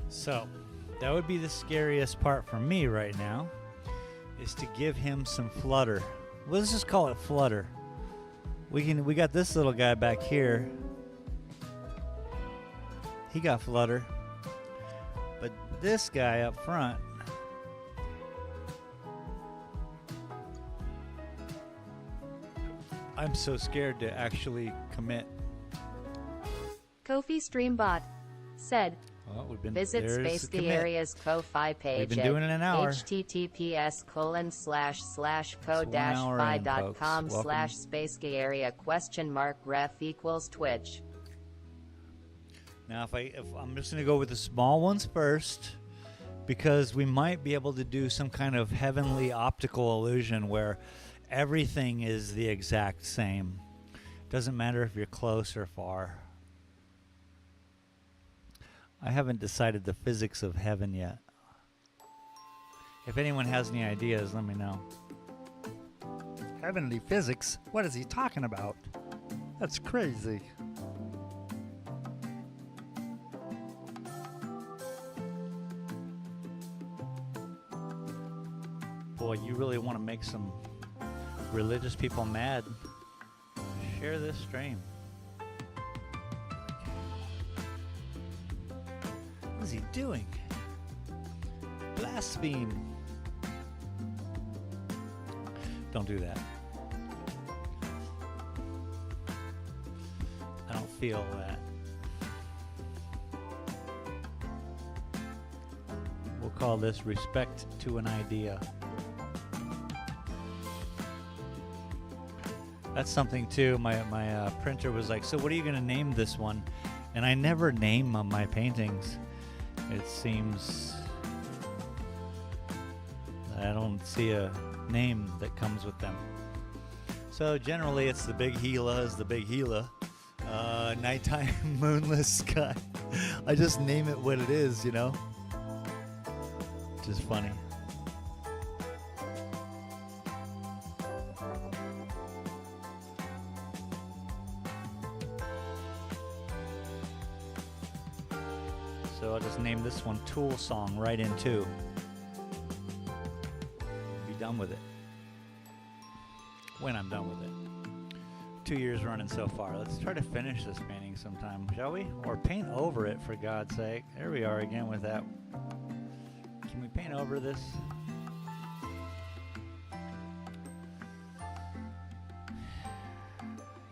So, that would be the scariest part for me right now, is to give him some flutter. Well, let's just call it flutter. We got this little guy back here. He got flutter. But this guy up front, I'm so scared to actually commit. Kofi Streambot said, Well, we've been Visit there's Space the the commit. Area's Ko-Fi page We've been at doing it an hour. https://ko-fi.com/spacegaarea?ref=Twitch. Now, if I'm just gonna go with the small ones first, because we might be able to do some kind of heavenly optical illusion where everything is the exact same. Doesn't matter if you're close or far. I haven't decided the physics of heaven yet. If anyone has any ideas, let me know. Heavenly physics? What is he talking about? That's crazy. Boy, you really want to make some religious people mad. Share this stream. What is he doing? Blaspheme. Don't do that. I don't feel that. We'll call this respect to an idea. That's something too. My printer was like, so what are you going to name this one? And I never name my paintings. It seems I don't see a name that comes with them. So generally it's the big Gila is the big Gila. Nighttime moonless sky. I just name it what it is, you know? Which is funny. So I'll just name this one Tool Song right in 2. Be done with it. When I'm done with it. 2 years running so far. Let's try to finish this painting sometime, shall we? Or paint over it, for God's sake. There we are again with that. Can we paint over this?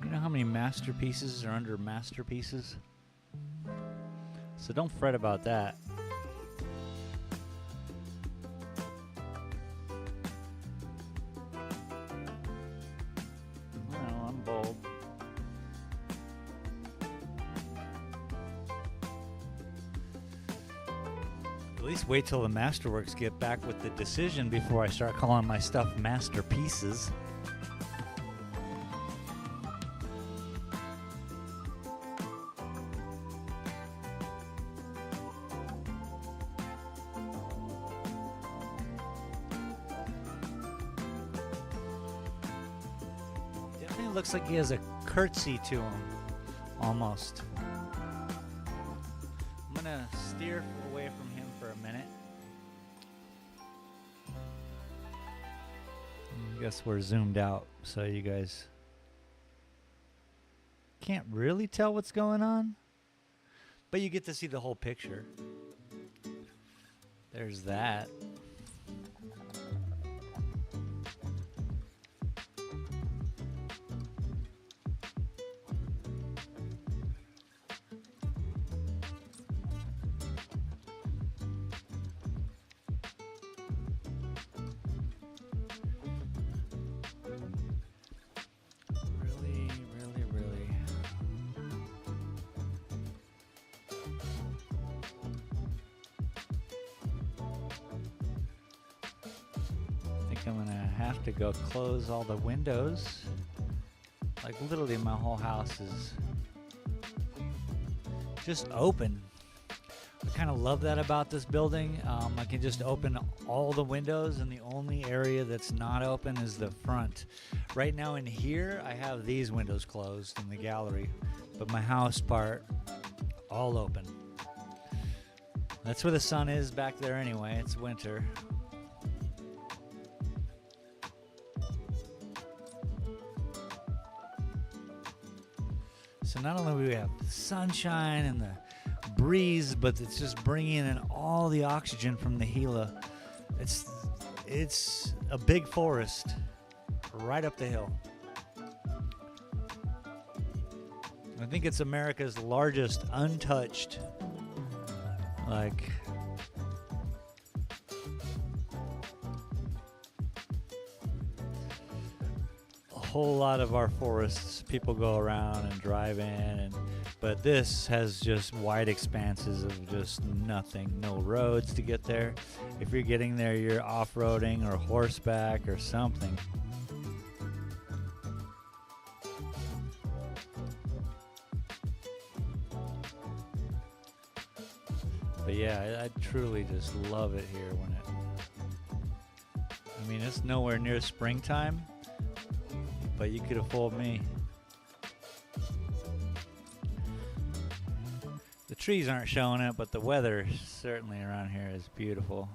You know how many masterpieces are under masterpieces? So don't fret about that. Well, I'm bold. At least wait till the Masterworks get back with the decision before I start calling my stuff masterpieces. Definitely looks like he has a curtsy to him, almost. I'm gonna steer away from him for a minute. I guess we're zoomed out, so you guys can't really tell what's going on, but you get to see the whole picture. There's that. Really. I think I'm gonna have to go close all the windows. Like literally my whole house is just open. I kind of love that about this building. I can just open all the windows, and the only area that's not open is the front. Right now in here, I have these windows closed in the gallery, but my house part, all open. That's where the sun is back there anyway. It's winter. So not only do we have sunshine and the breeze, but it's just bringing in all the oxygen from the Gila. It's a big forest right up the hill. I think it's America's largest untouched, like, a whole lot of our forests people go around and drive in, but this has just wide expanses of just nothing, no roads to get there. If you're getting there, you're off-roading or horseback or something. But yeah, I truly just love it here when I mean, it's nowhere near springtime, but you could have fooled me. The trees aren't showing it, but the weather certainly around here is beautiful.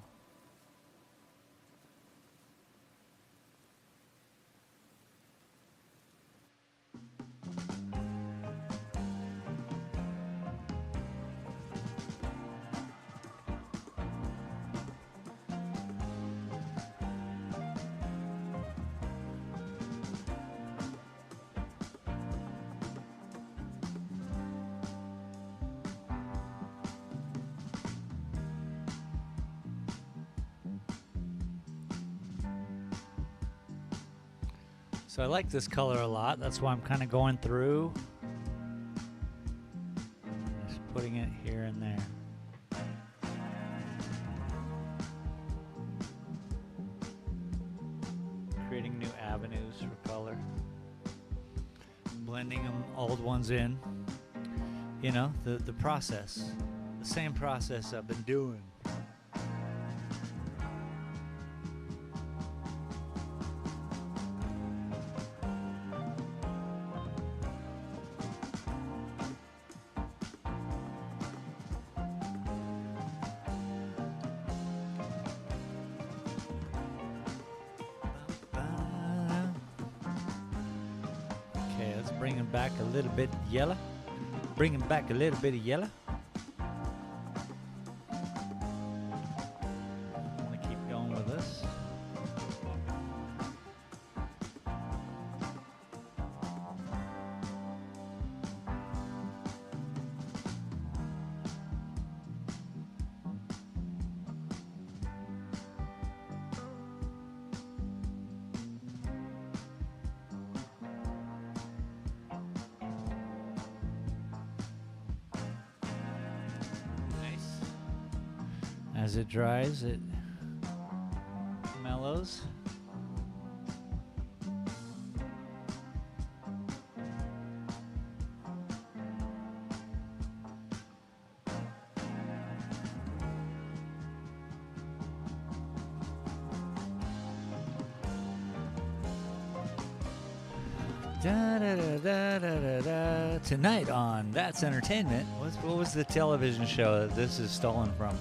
So I like this color a lot. That's why I'm kind of going through. Just putting it here and there. Creating new avenues for color. Blending them old ones in. You know, the process. The same process I've been doing. Okay, let's bring him back a little bit yellow. Bring him back a little bit of yellow. I'm gonna keep going with this. As it dries, it mellows. Da, da, da, da, da, da. Tonight on That's Entertainment. What was the television show that this is stolen from?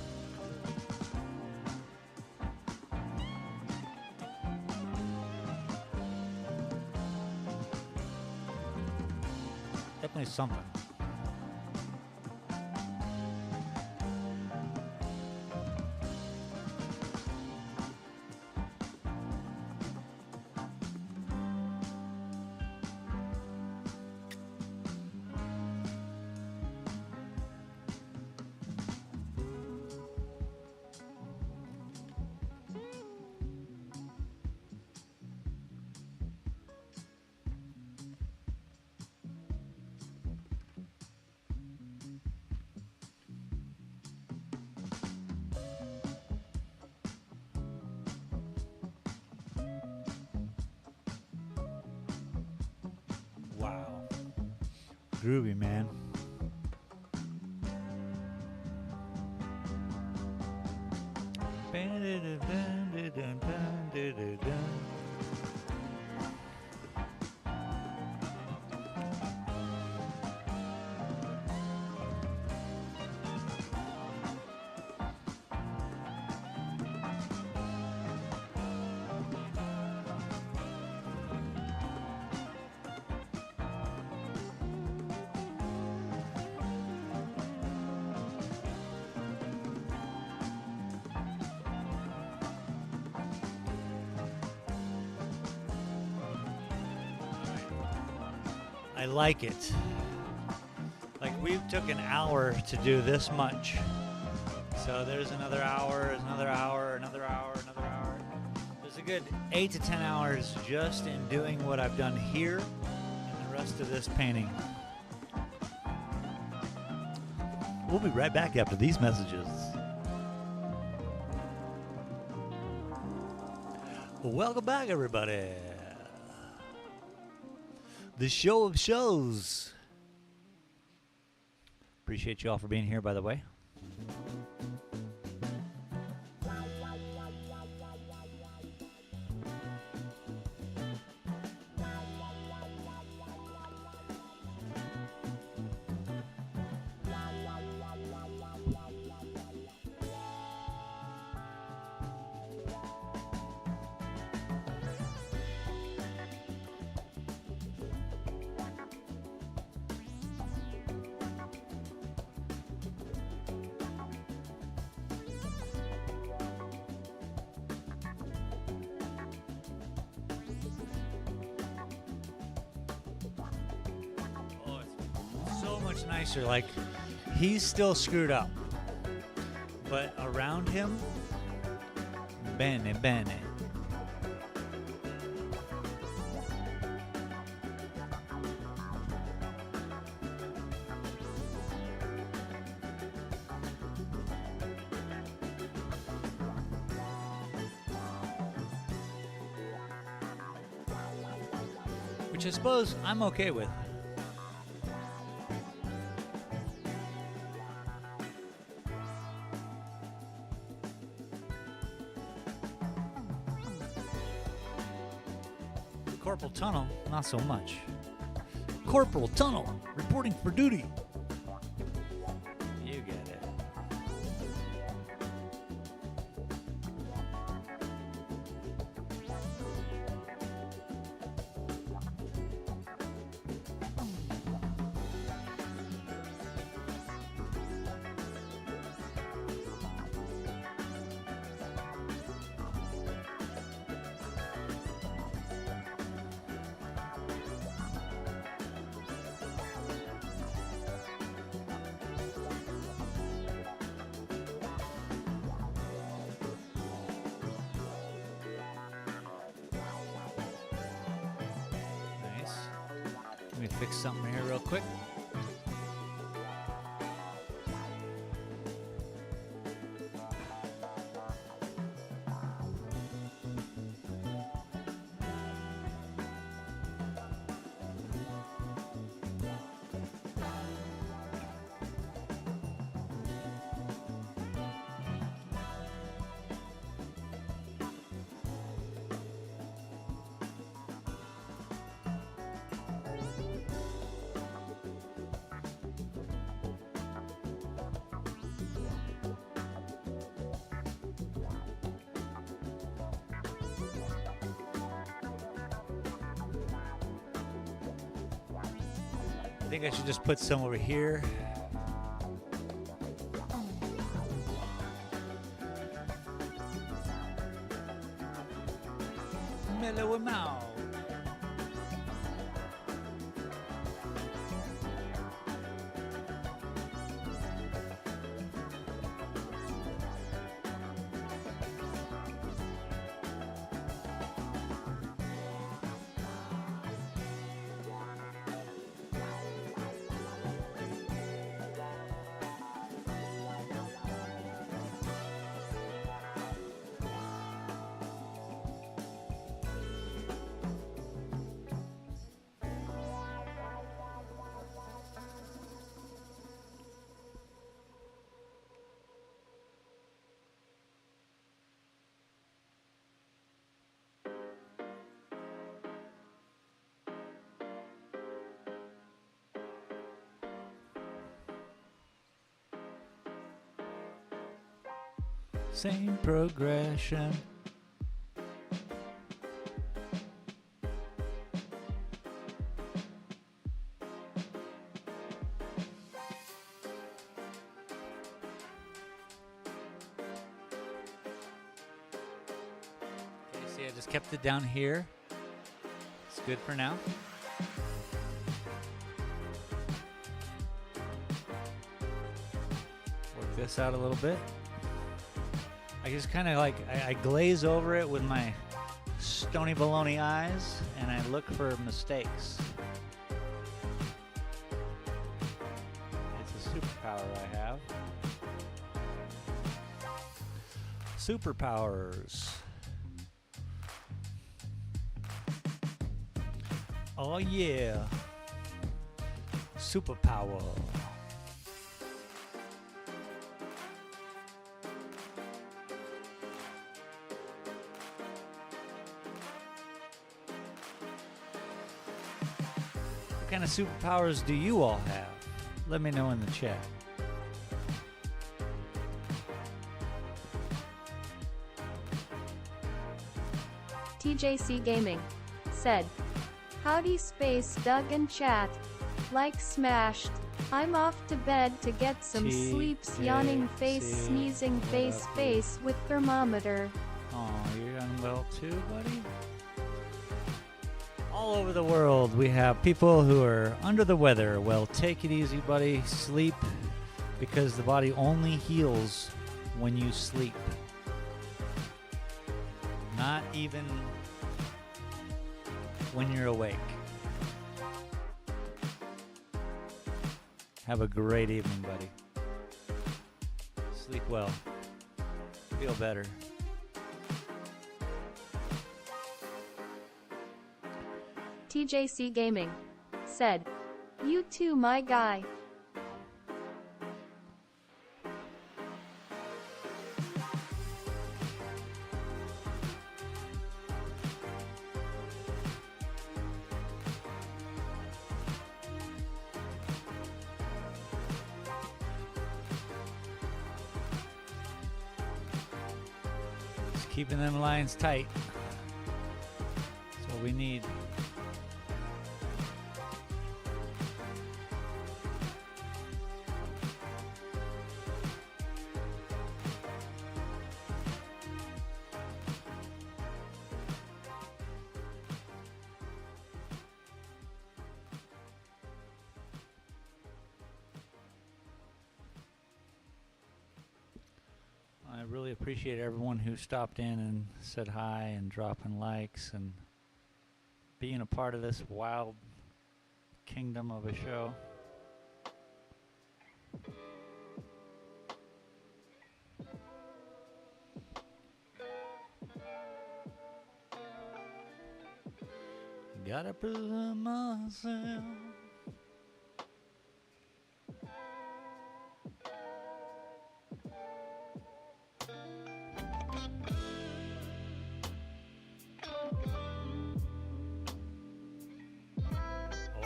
Definitely something. Wow. Groovy, man. I like it. Like, we took an hour to do this much. So there's another hour, another hour, another hour, another hour. There's a good 8 to 10 hours just in doing what I've done here and the rest of this painting. We'll be right back after these messages. Welcome back, everybody. The show of shows. Appreciate you all for being here, by the way. Much nicer. Like, he's still screwed up, but around him, bene. which I suppose I'm okay with. Corporal Tunnel, not so much. Corporal Tunnel, reporting for duty. You get it. Nice. Let me fix something here real quick. I think I should just put some over here. Mellow him out. Same progression. Okay, see, I just kept it down here. It's good for now. Work this out a little bit. I just kind of like, I glaze over it with my stony baloney eyes, and I look for mistakes. It's a superpower I have. Superpowers. Oh yeah. Superpower. What kind of superpowers do you all have? Let me know in the chat. TJC Gaming said, "Howdy Space Doug and chat. Like smashed. I'm off to bed to get some sleeps. Yawning face, TJC, sneezing what face, up, dude? face with thermometer." Oh, you're unwell too, buddy? All over the world, we have people who are under the weather. Well, take it easy, buddy. Sleep, because the body only heals when you sleep. Not even when you're awake. Have a great evening, buddy. Sleep well. Feel better. TJC Gaming said, "You too, my guy." Just keeping them lines tight. That's what we need. I really appreciate everyone who stopped in and said hi and dropping likes and being a part of this wild kingdom of a show. Gotta prove myself.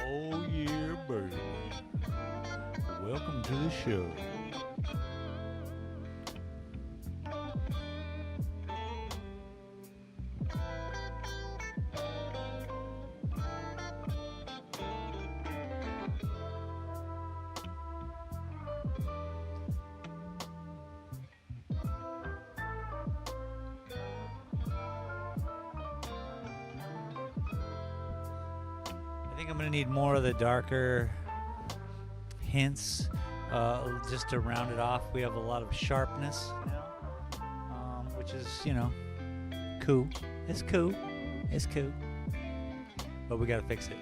Oh yeah, baby. Welcome to the show. I think I'm gonna need more of the darker hints, just to round it off. We have a lot of sharpness now, which is, cool. It's cool. It's cool. But we gotta fix it.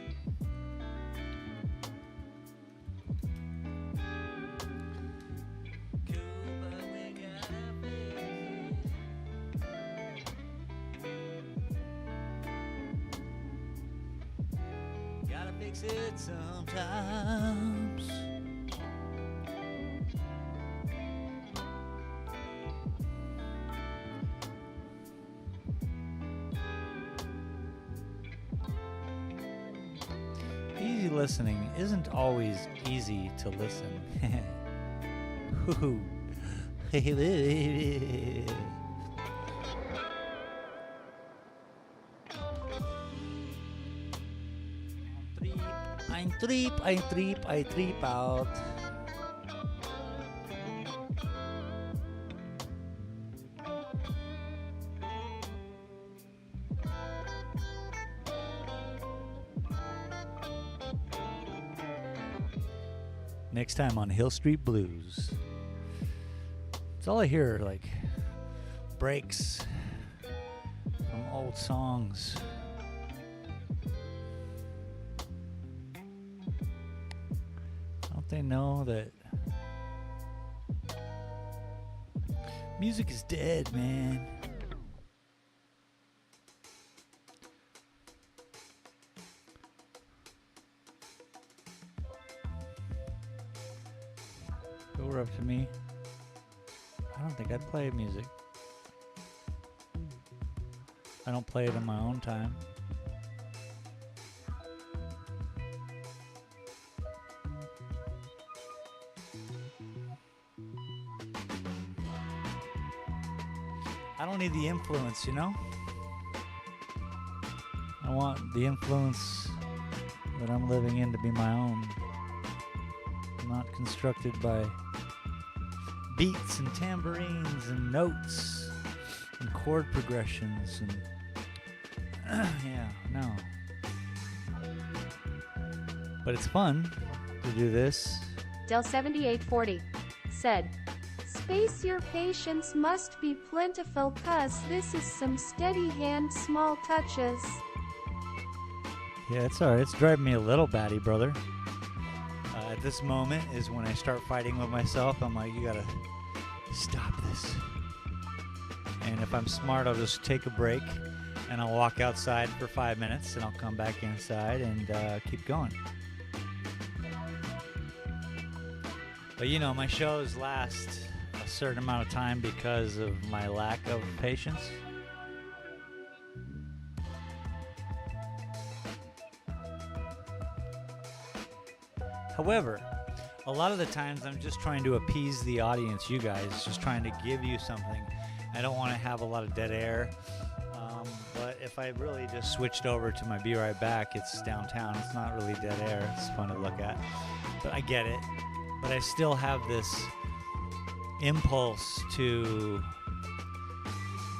Gotta fix it sometimes. Easy listening isn't always easy to listen. Woo-hoo. I trip out. Next time on Hill Street Blues. It's all I hear, like breaks from old songs. Don't they know that music is dead, man? If it were up to me, I don't think I'd play music. I don't play it in my own time. I don't need the influence, I want the influence that I'm living in to be my own, not constructed by beats and tambourines and notes and chord progressions and yeah, no. But it's fun to do this. Del7840 said, "Space, your patience must be plentiful, cuz this is some steady hand small touches." Yeah, it's alright. It's driving me a little batty, brother. At this moment is when I start fighting with myself. I'm like, you gotta stop this. And if I'm smart, I'll just take a break and I'll walk outside for 5 minutes, and I'll come back inside and keep going. But you know, my shows last a certain amount of time because of my lack of patience. However, a lot of the times I'm just trying to appease the audience, you guys, just trying to give you something. I don't want to have a lot of dead air. But if I really just switched over to my Be Right Back, it's downtown. It's not really dead air. It's fun to look at. But I get it. But I still have this impulse to...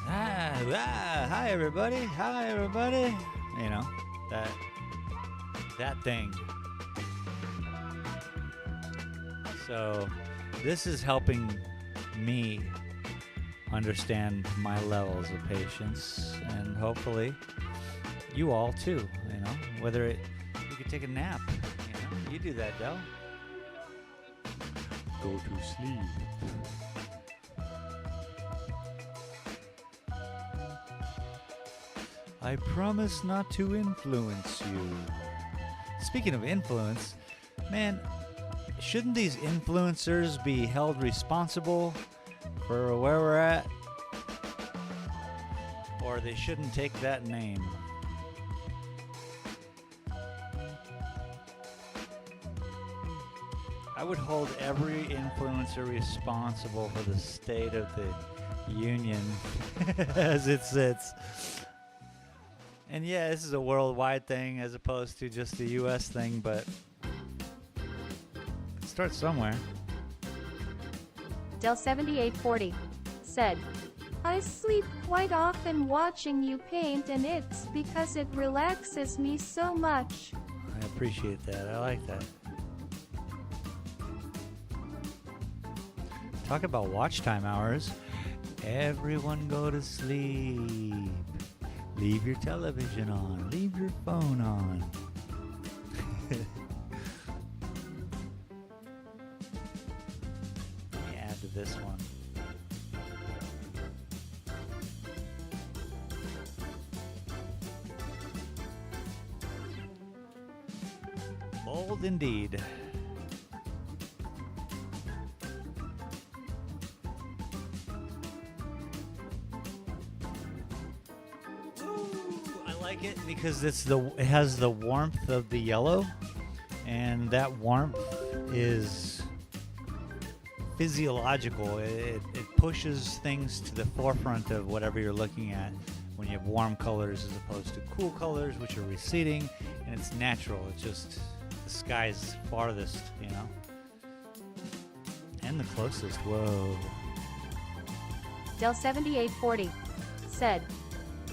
hi everybody. Hi everybody. You know, that thing. So this is helping me understand my levels of patience, and hopefully you all too, you know, whether you could take a nap, you know, you do that, Del. Go to sleep. I promise not to influence you. Speaking of influence, man, shouldn't these influencers be held responsible for where we're at? Or they shouldn't take that name. I would hold every influencer responsible for the state of the union as it sits. And yeah, this is a worldwide thing as opposed to just a US thing, but start somewhere. Del7840 said, I sleep quite often watching you paint, and it's because it relaxes me so much. I appreciate that. I like that. Talk about watch time hours. Everyone go to sleep. Leave your television on. Leave your phone on. Let me add to this one. Bold indeed. It because it has the warmth of the yellow, and that warmth is physiological. It pushes things to the forefront of whatever you're looking at when you have warm colors as opposed to cool colors, which are receding, and it's natural. It's just the sky's farthest, you know, and the closest. Whoa. Del7840 said,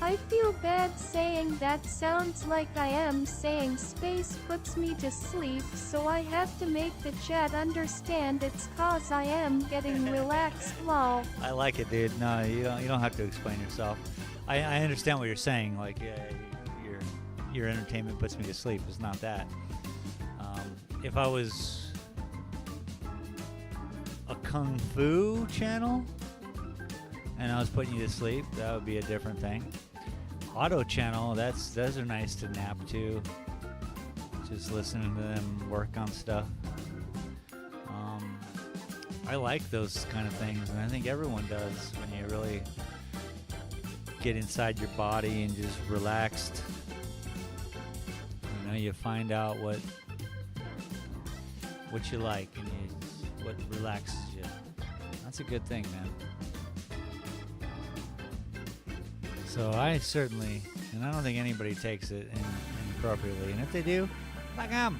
I feel bad saying that. Sounds like I am saying space puts me to sleep, so I have to make the chat understand it's cause I am getting relaxed, lol. I like it, dude. No, you don't have to explain yourself. I understand what you're saying. Like, your entertainment puts me to sleep. It's not that. If I was a kung fu channel and I was putting you to sleep, that would be a different thing. Auto channel, those are nice to nap to. Just listening to them work on stuff. I like those kind of things, and I think everyone does when you really get inside your body and just relaxed. You know, you find out what you like and what relaxes you. That's a good thing, man. So I certainly, and I don't think anybody takes it inappropriately, and if they do, fuck them.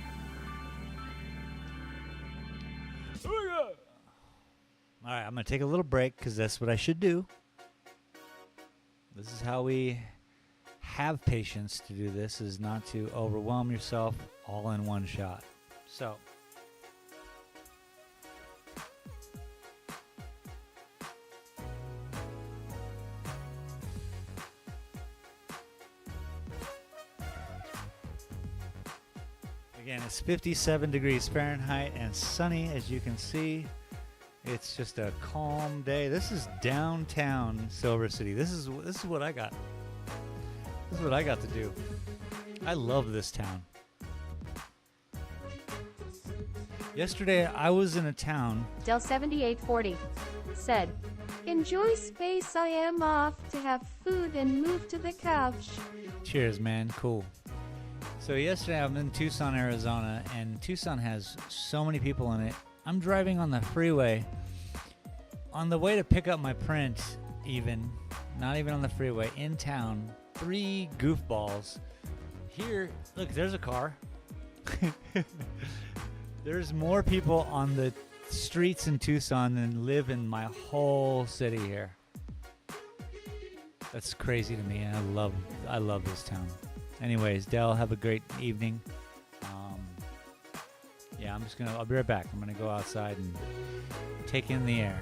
All right, I'm going to take a little break because that's what I should do. This is how we have patience to do this, is not to overwhelm yourself all in one shot. So... Again, it's 57 degrees Fahrenheit and sunny, as you can see. It's just a calm day. This is downtown Silver City. This is what I got. This is what I got to do. I love this town. Yesterday, I was in a town. Del7840 said, enjoy space, I am off to have food and move to the couch. Cheers, man. Cool. So yesterday I'm in Tucson, Arizona, and Tucson has so many people in it. I'm driving on the freeway. On the way to pick up my print, not even on the freeway, in town, 3 goofballs. Here, look, there's a car. There's more people on the streets in Tucson than live in my whole city here. That's crazy to me. I love this town. Anyways, Del, have a great evening. Yeah, I'll be right back. I'm gonna go outside and take in the air.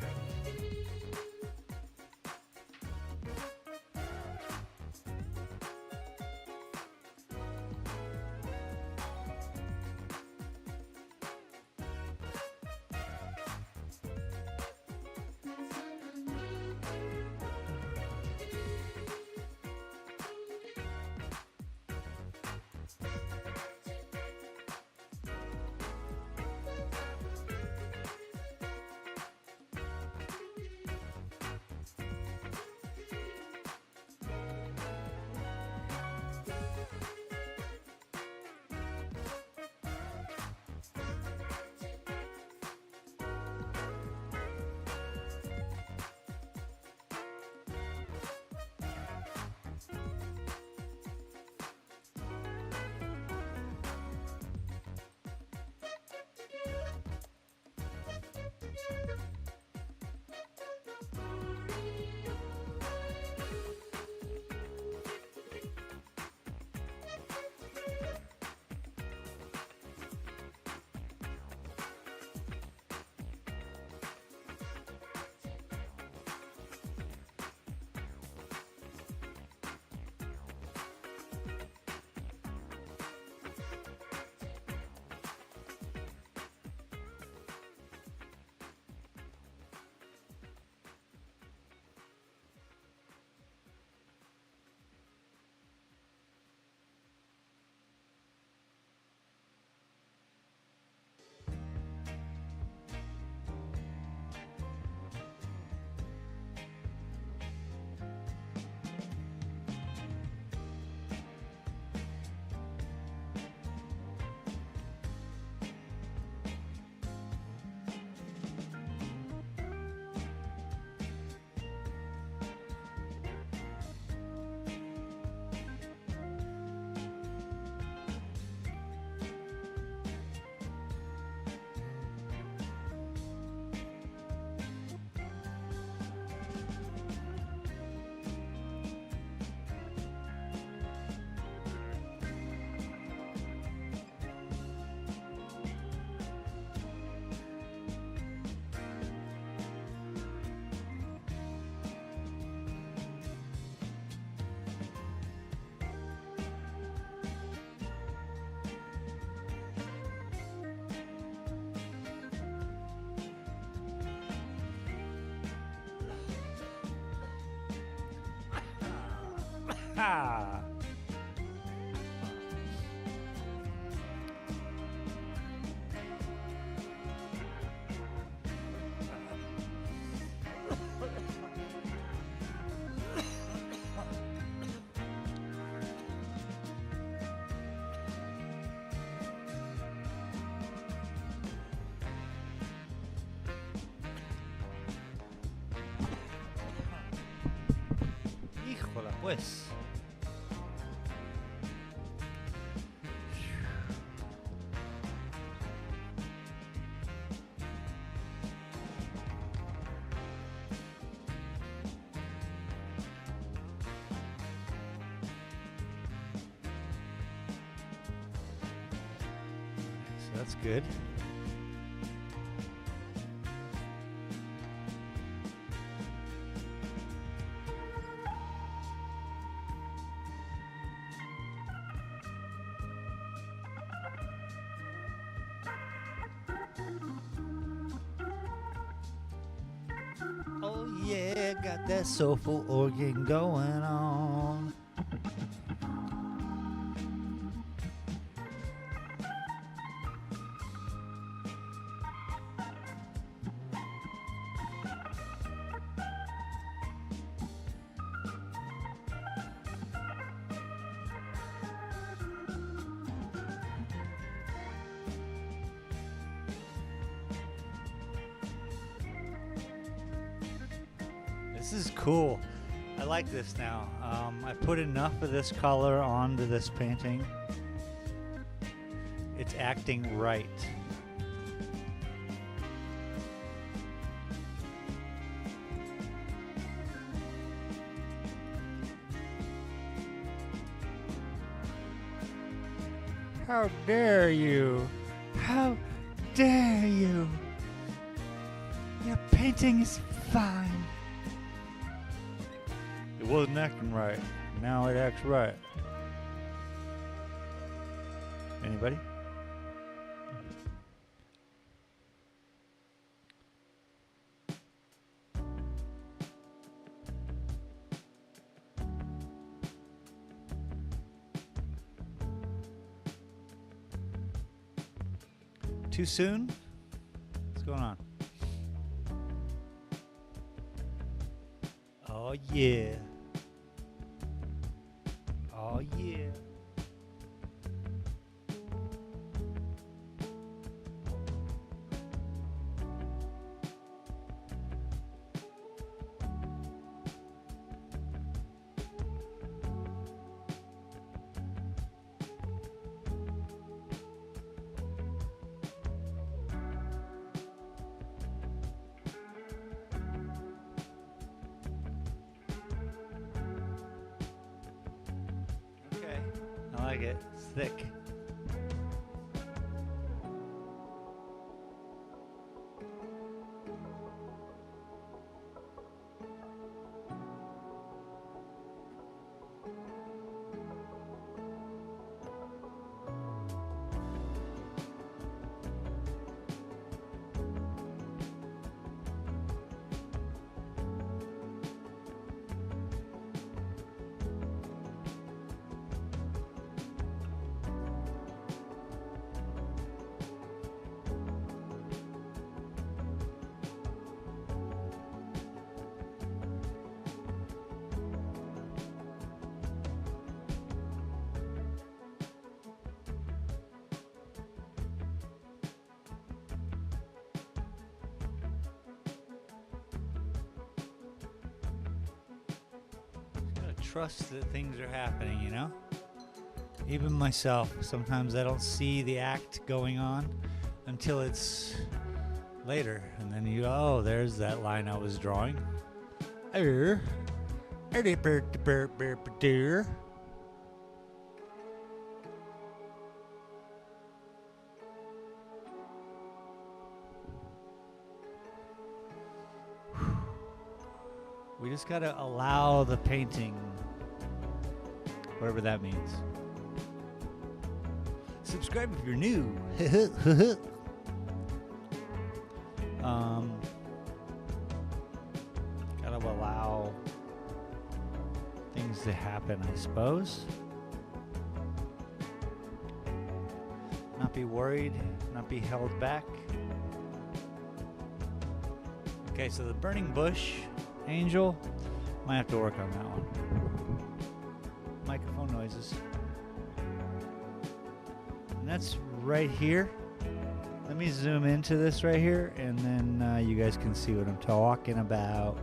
Ha! Híjola, pues. So that's good. Oh yeah, got that soulful organ going on. This is cool. I like this now. I put enough of this color onto this painting. It's acting right. How dare you? How dare you? Your painting is fine. It wasn't acting right. Now it acts right. Anybody? Too soon? What's going on? Oh yeah. Oh yeah. I like it. It's thick. Trust that things are happening, you know? Even myself, sometimes I don't see the act going on until it's later. And then you go, oh, there's that line I was drawing. We just gotta allow the painting, whatever that means. Subscribe if you're new. Gotta allow things to happen, I suppose. Not be worried, not be held back. Okay, so the burning bush angel, might have to work on that one. Microphone noises. And that's right here. Let me zoom into this right here, and then you guys can see what I'm talking about.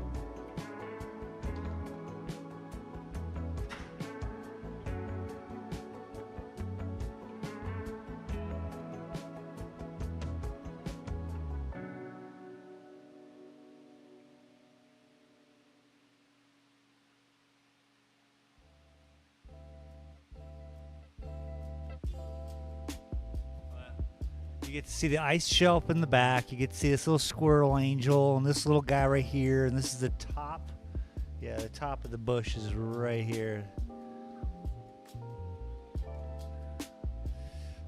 You get to see the ice shelf in the back. You get to see this little squirrel angel and this little guy right here. And this is the top. Yeah, the top of the bush is right here.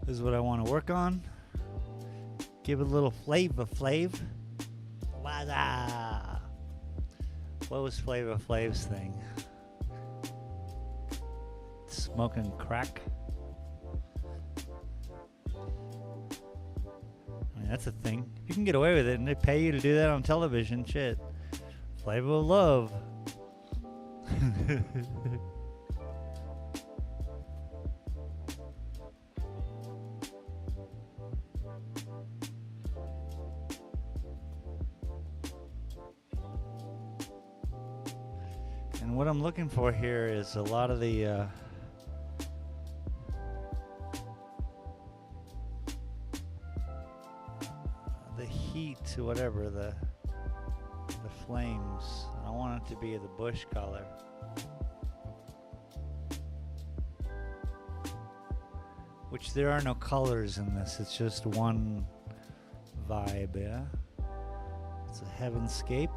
This is what I want to work on. Give it a little Flavor Flav. Waza. What was Flavor Flav's thing? Smoking crack. That's a thing. You can get away with it, and they pay you to do that on television. Shit. Flavor of Love. And what I'm looking for here is a lot of the heat, whatever, the flames. I don't want it to be the bush color. Which there are no colors in this, it's just one vibe, yeah? It's a heavenscape.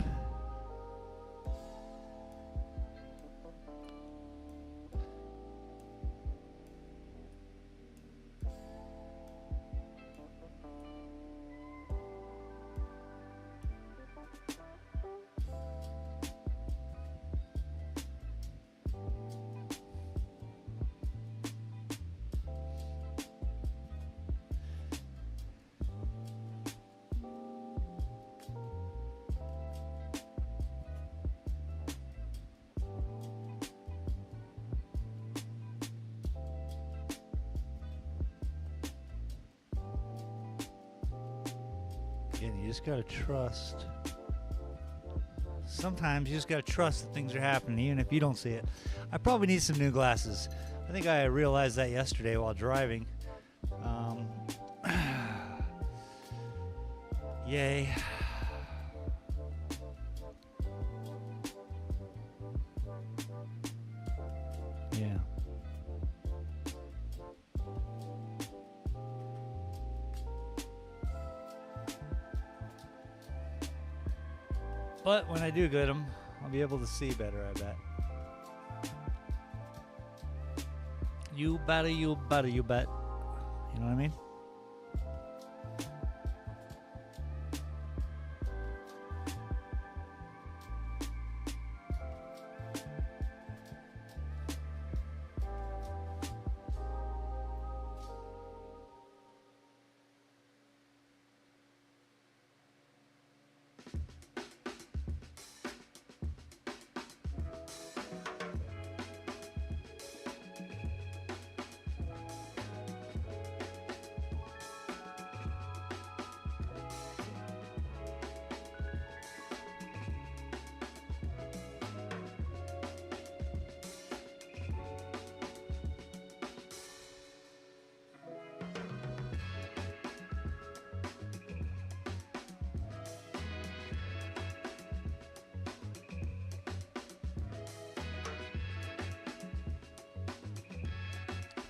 Again, you just gotta trust. Sometimes you just gotta trust that things are happening, even if you don't see it. I probably need some new glasses. I think I realized that yesterday while driving. Yay. Yeah. But when I do get them, I'll be able to see better, I bet. You better, you better, you bet. You know what I mean?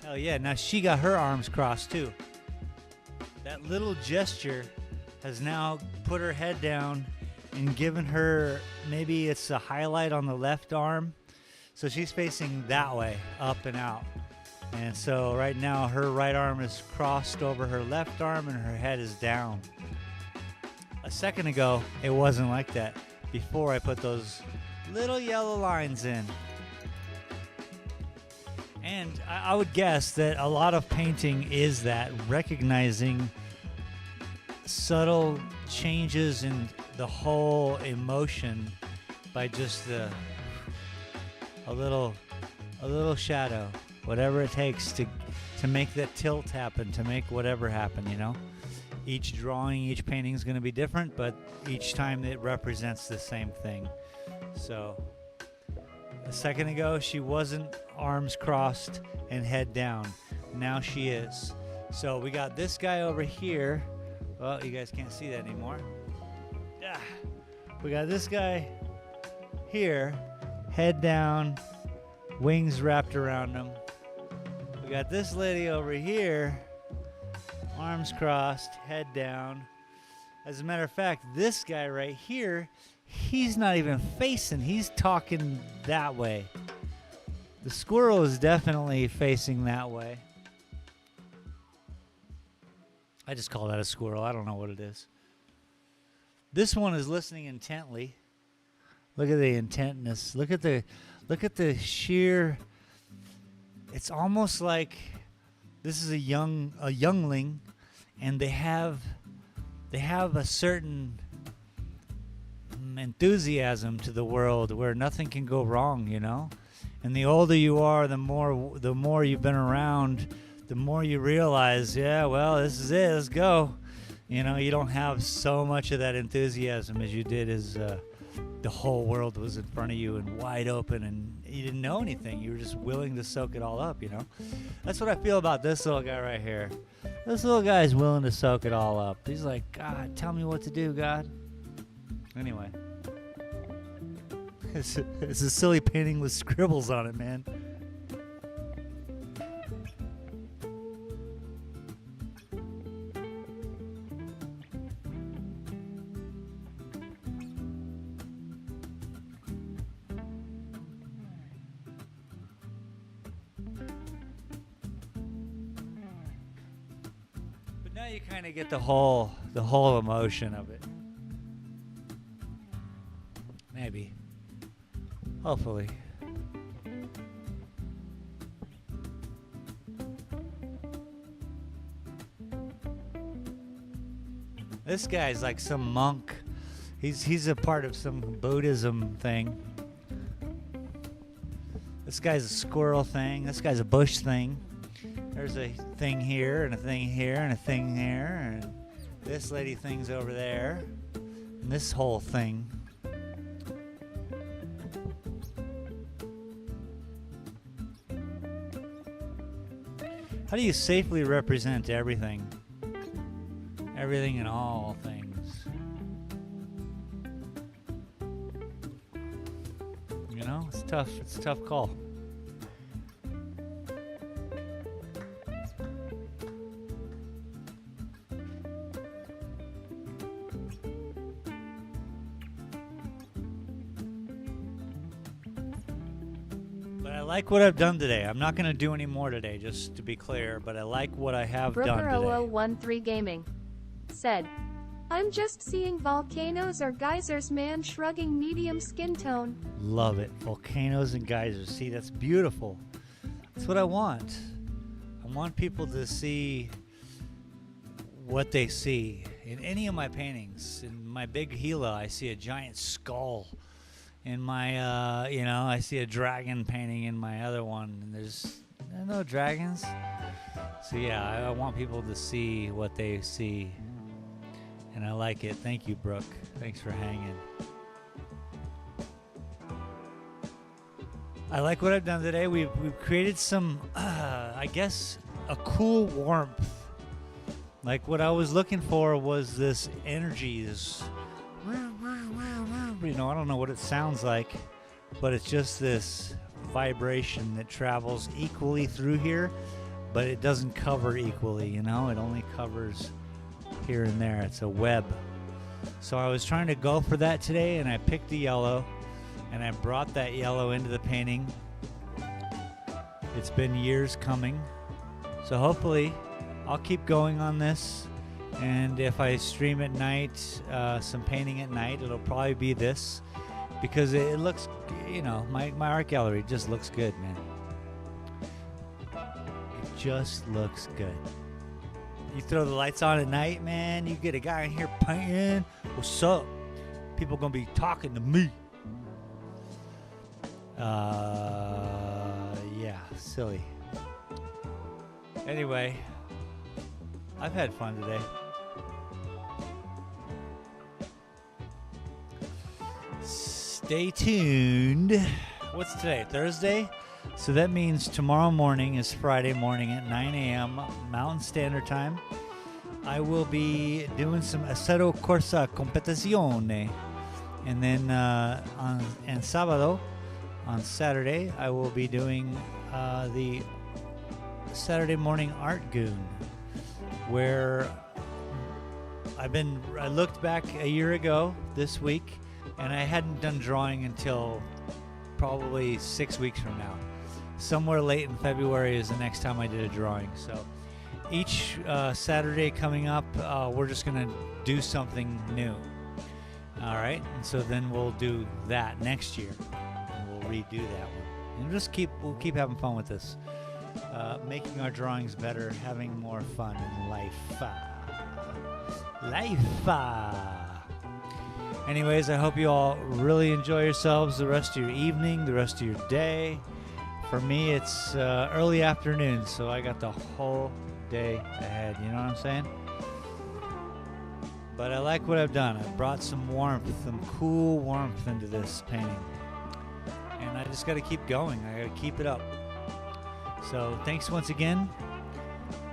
Hell yeah, now she got her arms crossed too. That little gesture has now put her head down and given her, maybe it's a highlight on the left arm. So she's facing that way, up and out. And so right now her right arm is crossed over her left arm and her head is down. A second ago, it wasn't like that before I put those little yellow lines in. And I would guess that a lot of painting is that, recognizing subtle changes in the whole emotion by just a little shadow, whatever it takes to make that tilt happen, to make whatever happen, you know? Each drawing, each painting is going to be different, but each time it represents the same thing. So a second ago, she wasn't arms crossed and head down. Now she is. So we got this guy over here. Well, you guys can't see that anymore. Yeah. We got this guy here, head down, wings wrapped around him. We got this lady over here, arms crossed, head down. As a matter of fact, this guy right here, he's not even facing, he's talking that way. The squirrel is definitely facing that way. I just call that a squirrel. I don't know what it is. This one is listening intently. Look at the intentness. Look at the sheer. It's almost like this is a youngling, and they have a certain enthusiasm to the world where nothing can go wrong, you know? And the older you are, the more you've been around, the more you realize, yeah, well, this is it, let's go. You know, you don't have so much of that enthusiasm as you did as the whole world was in front of you and wide open and you didn't know anything. You were just willing to soak it all up, you know? That's what I feel about this little guy right here. This little guy is willing to soak it all up. He's like, God, tell me what to do, God. Anyway. It's a silly painting with scribbles on it, man. But now you kind of get the whole emotion of it. Maybe. Hopefully. This guy's like some monk. He's a part of some Buddhism thing. This guy's a squirrel thing. This guy's a bush thing. There's a thing here and a thing here and a thing there, and this lady thing's over there, and this whole thing. How do you safely represent everything? Everything and all things. You know, it's tough. It's a tough call. I like what I've done today. I'm not going to do any more today, just to be clear, but I like what I have done today. Brooker0013 Gaming said, I'm just seeing volcanoes or geysers, man, shrugging, medium skin tone. Love it. Volcanoes and geysers. See, that's beautiful. That's what I want. I want people to see what they see. In any of my paintings, in my big Gila, I see a giant skull. In my, I see a dragon painting in my other one, and there's no dragons. So yeah, I want people to see what they see, and I like it. Thank you, Brooke. Thanks for hanging. I like what I've done today. We've created some, I guess, a cool warmth. Like what I was looking for was this energy, this. You know, I don't know what it sounds like, but it's just this vibration that travels equally through here, but it doesn't cover equally, you know? It only covers here and there. It's a web. So I was trying to go for that today, and I picked the yellow, and I brought that yellow into the painting. It's been years coming. So hopefully I'll keep going on this. And if I stream at night, some painting at night, it'll probably be this, because it looks, you know, my art gallery just looks good, man. It just looks good. You throw the lights on at night, man, you get a guy in here painting. What's up? People gonna be talking to me. Yeah, silly. Anyway, I've had fun today. Stay tuned. What's today? Thursday? So that means tomorrow morning is Friday morning at 9 a.m. Mountain Standard Time. I will be doing some Assetto Corsa Competizione. And then on Sábado, on Saturday, I will be doing the Saturday morning Art Goon, where I looked back a year ago this week, and I hadn't done drawing until probably 6 weeks from now. Somewhere late in February is the next time I did a drawing. So each Saturday coming up, we're just going to do something new. All right? And so then we'll do that next year, and we'll redo that one. And we'll keep having fun with this. Making our drawings better, having more fun in life. Anyways, I hope you all really enjoy yourselves the rest of your evening, the rest of your day. For me, it's early afternoon, so I got the whole day ahead. You know what I'm saying? But I like what I've done. I've brought some warmth, some cool warmth into this painting. And I just got to keep going. I got to keep it up. So thanks once again.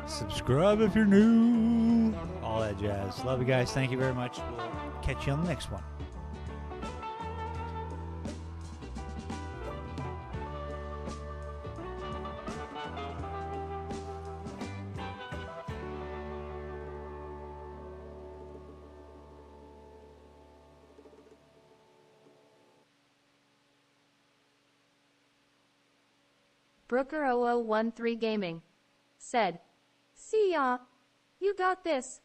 Subscribe if you're new. All that jazz. Love you guys. Thank you very much. We'll catch you on the next one. Brooker0013 Gaming said, "See ya. You got this.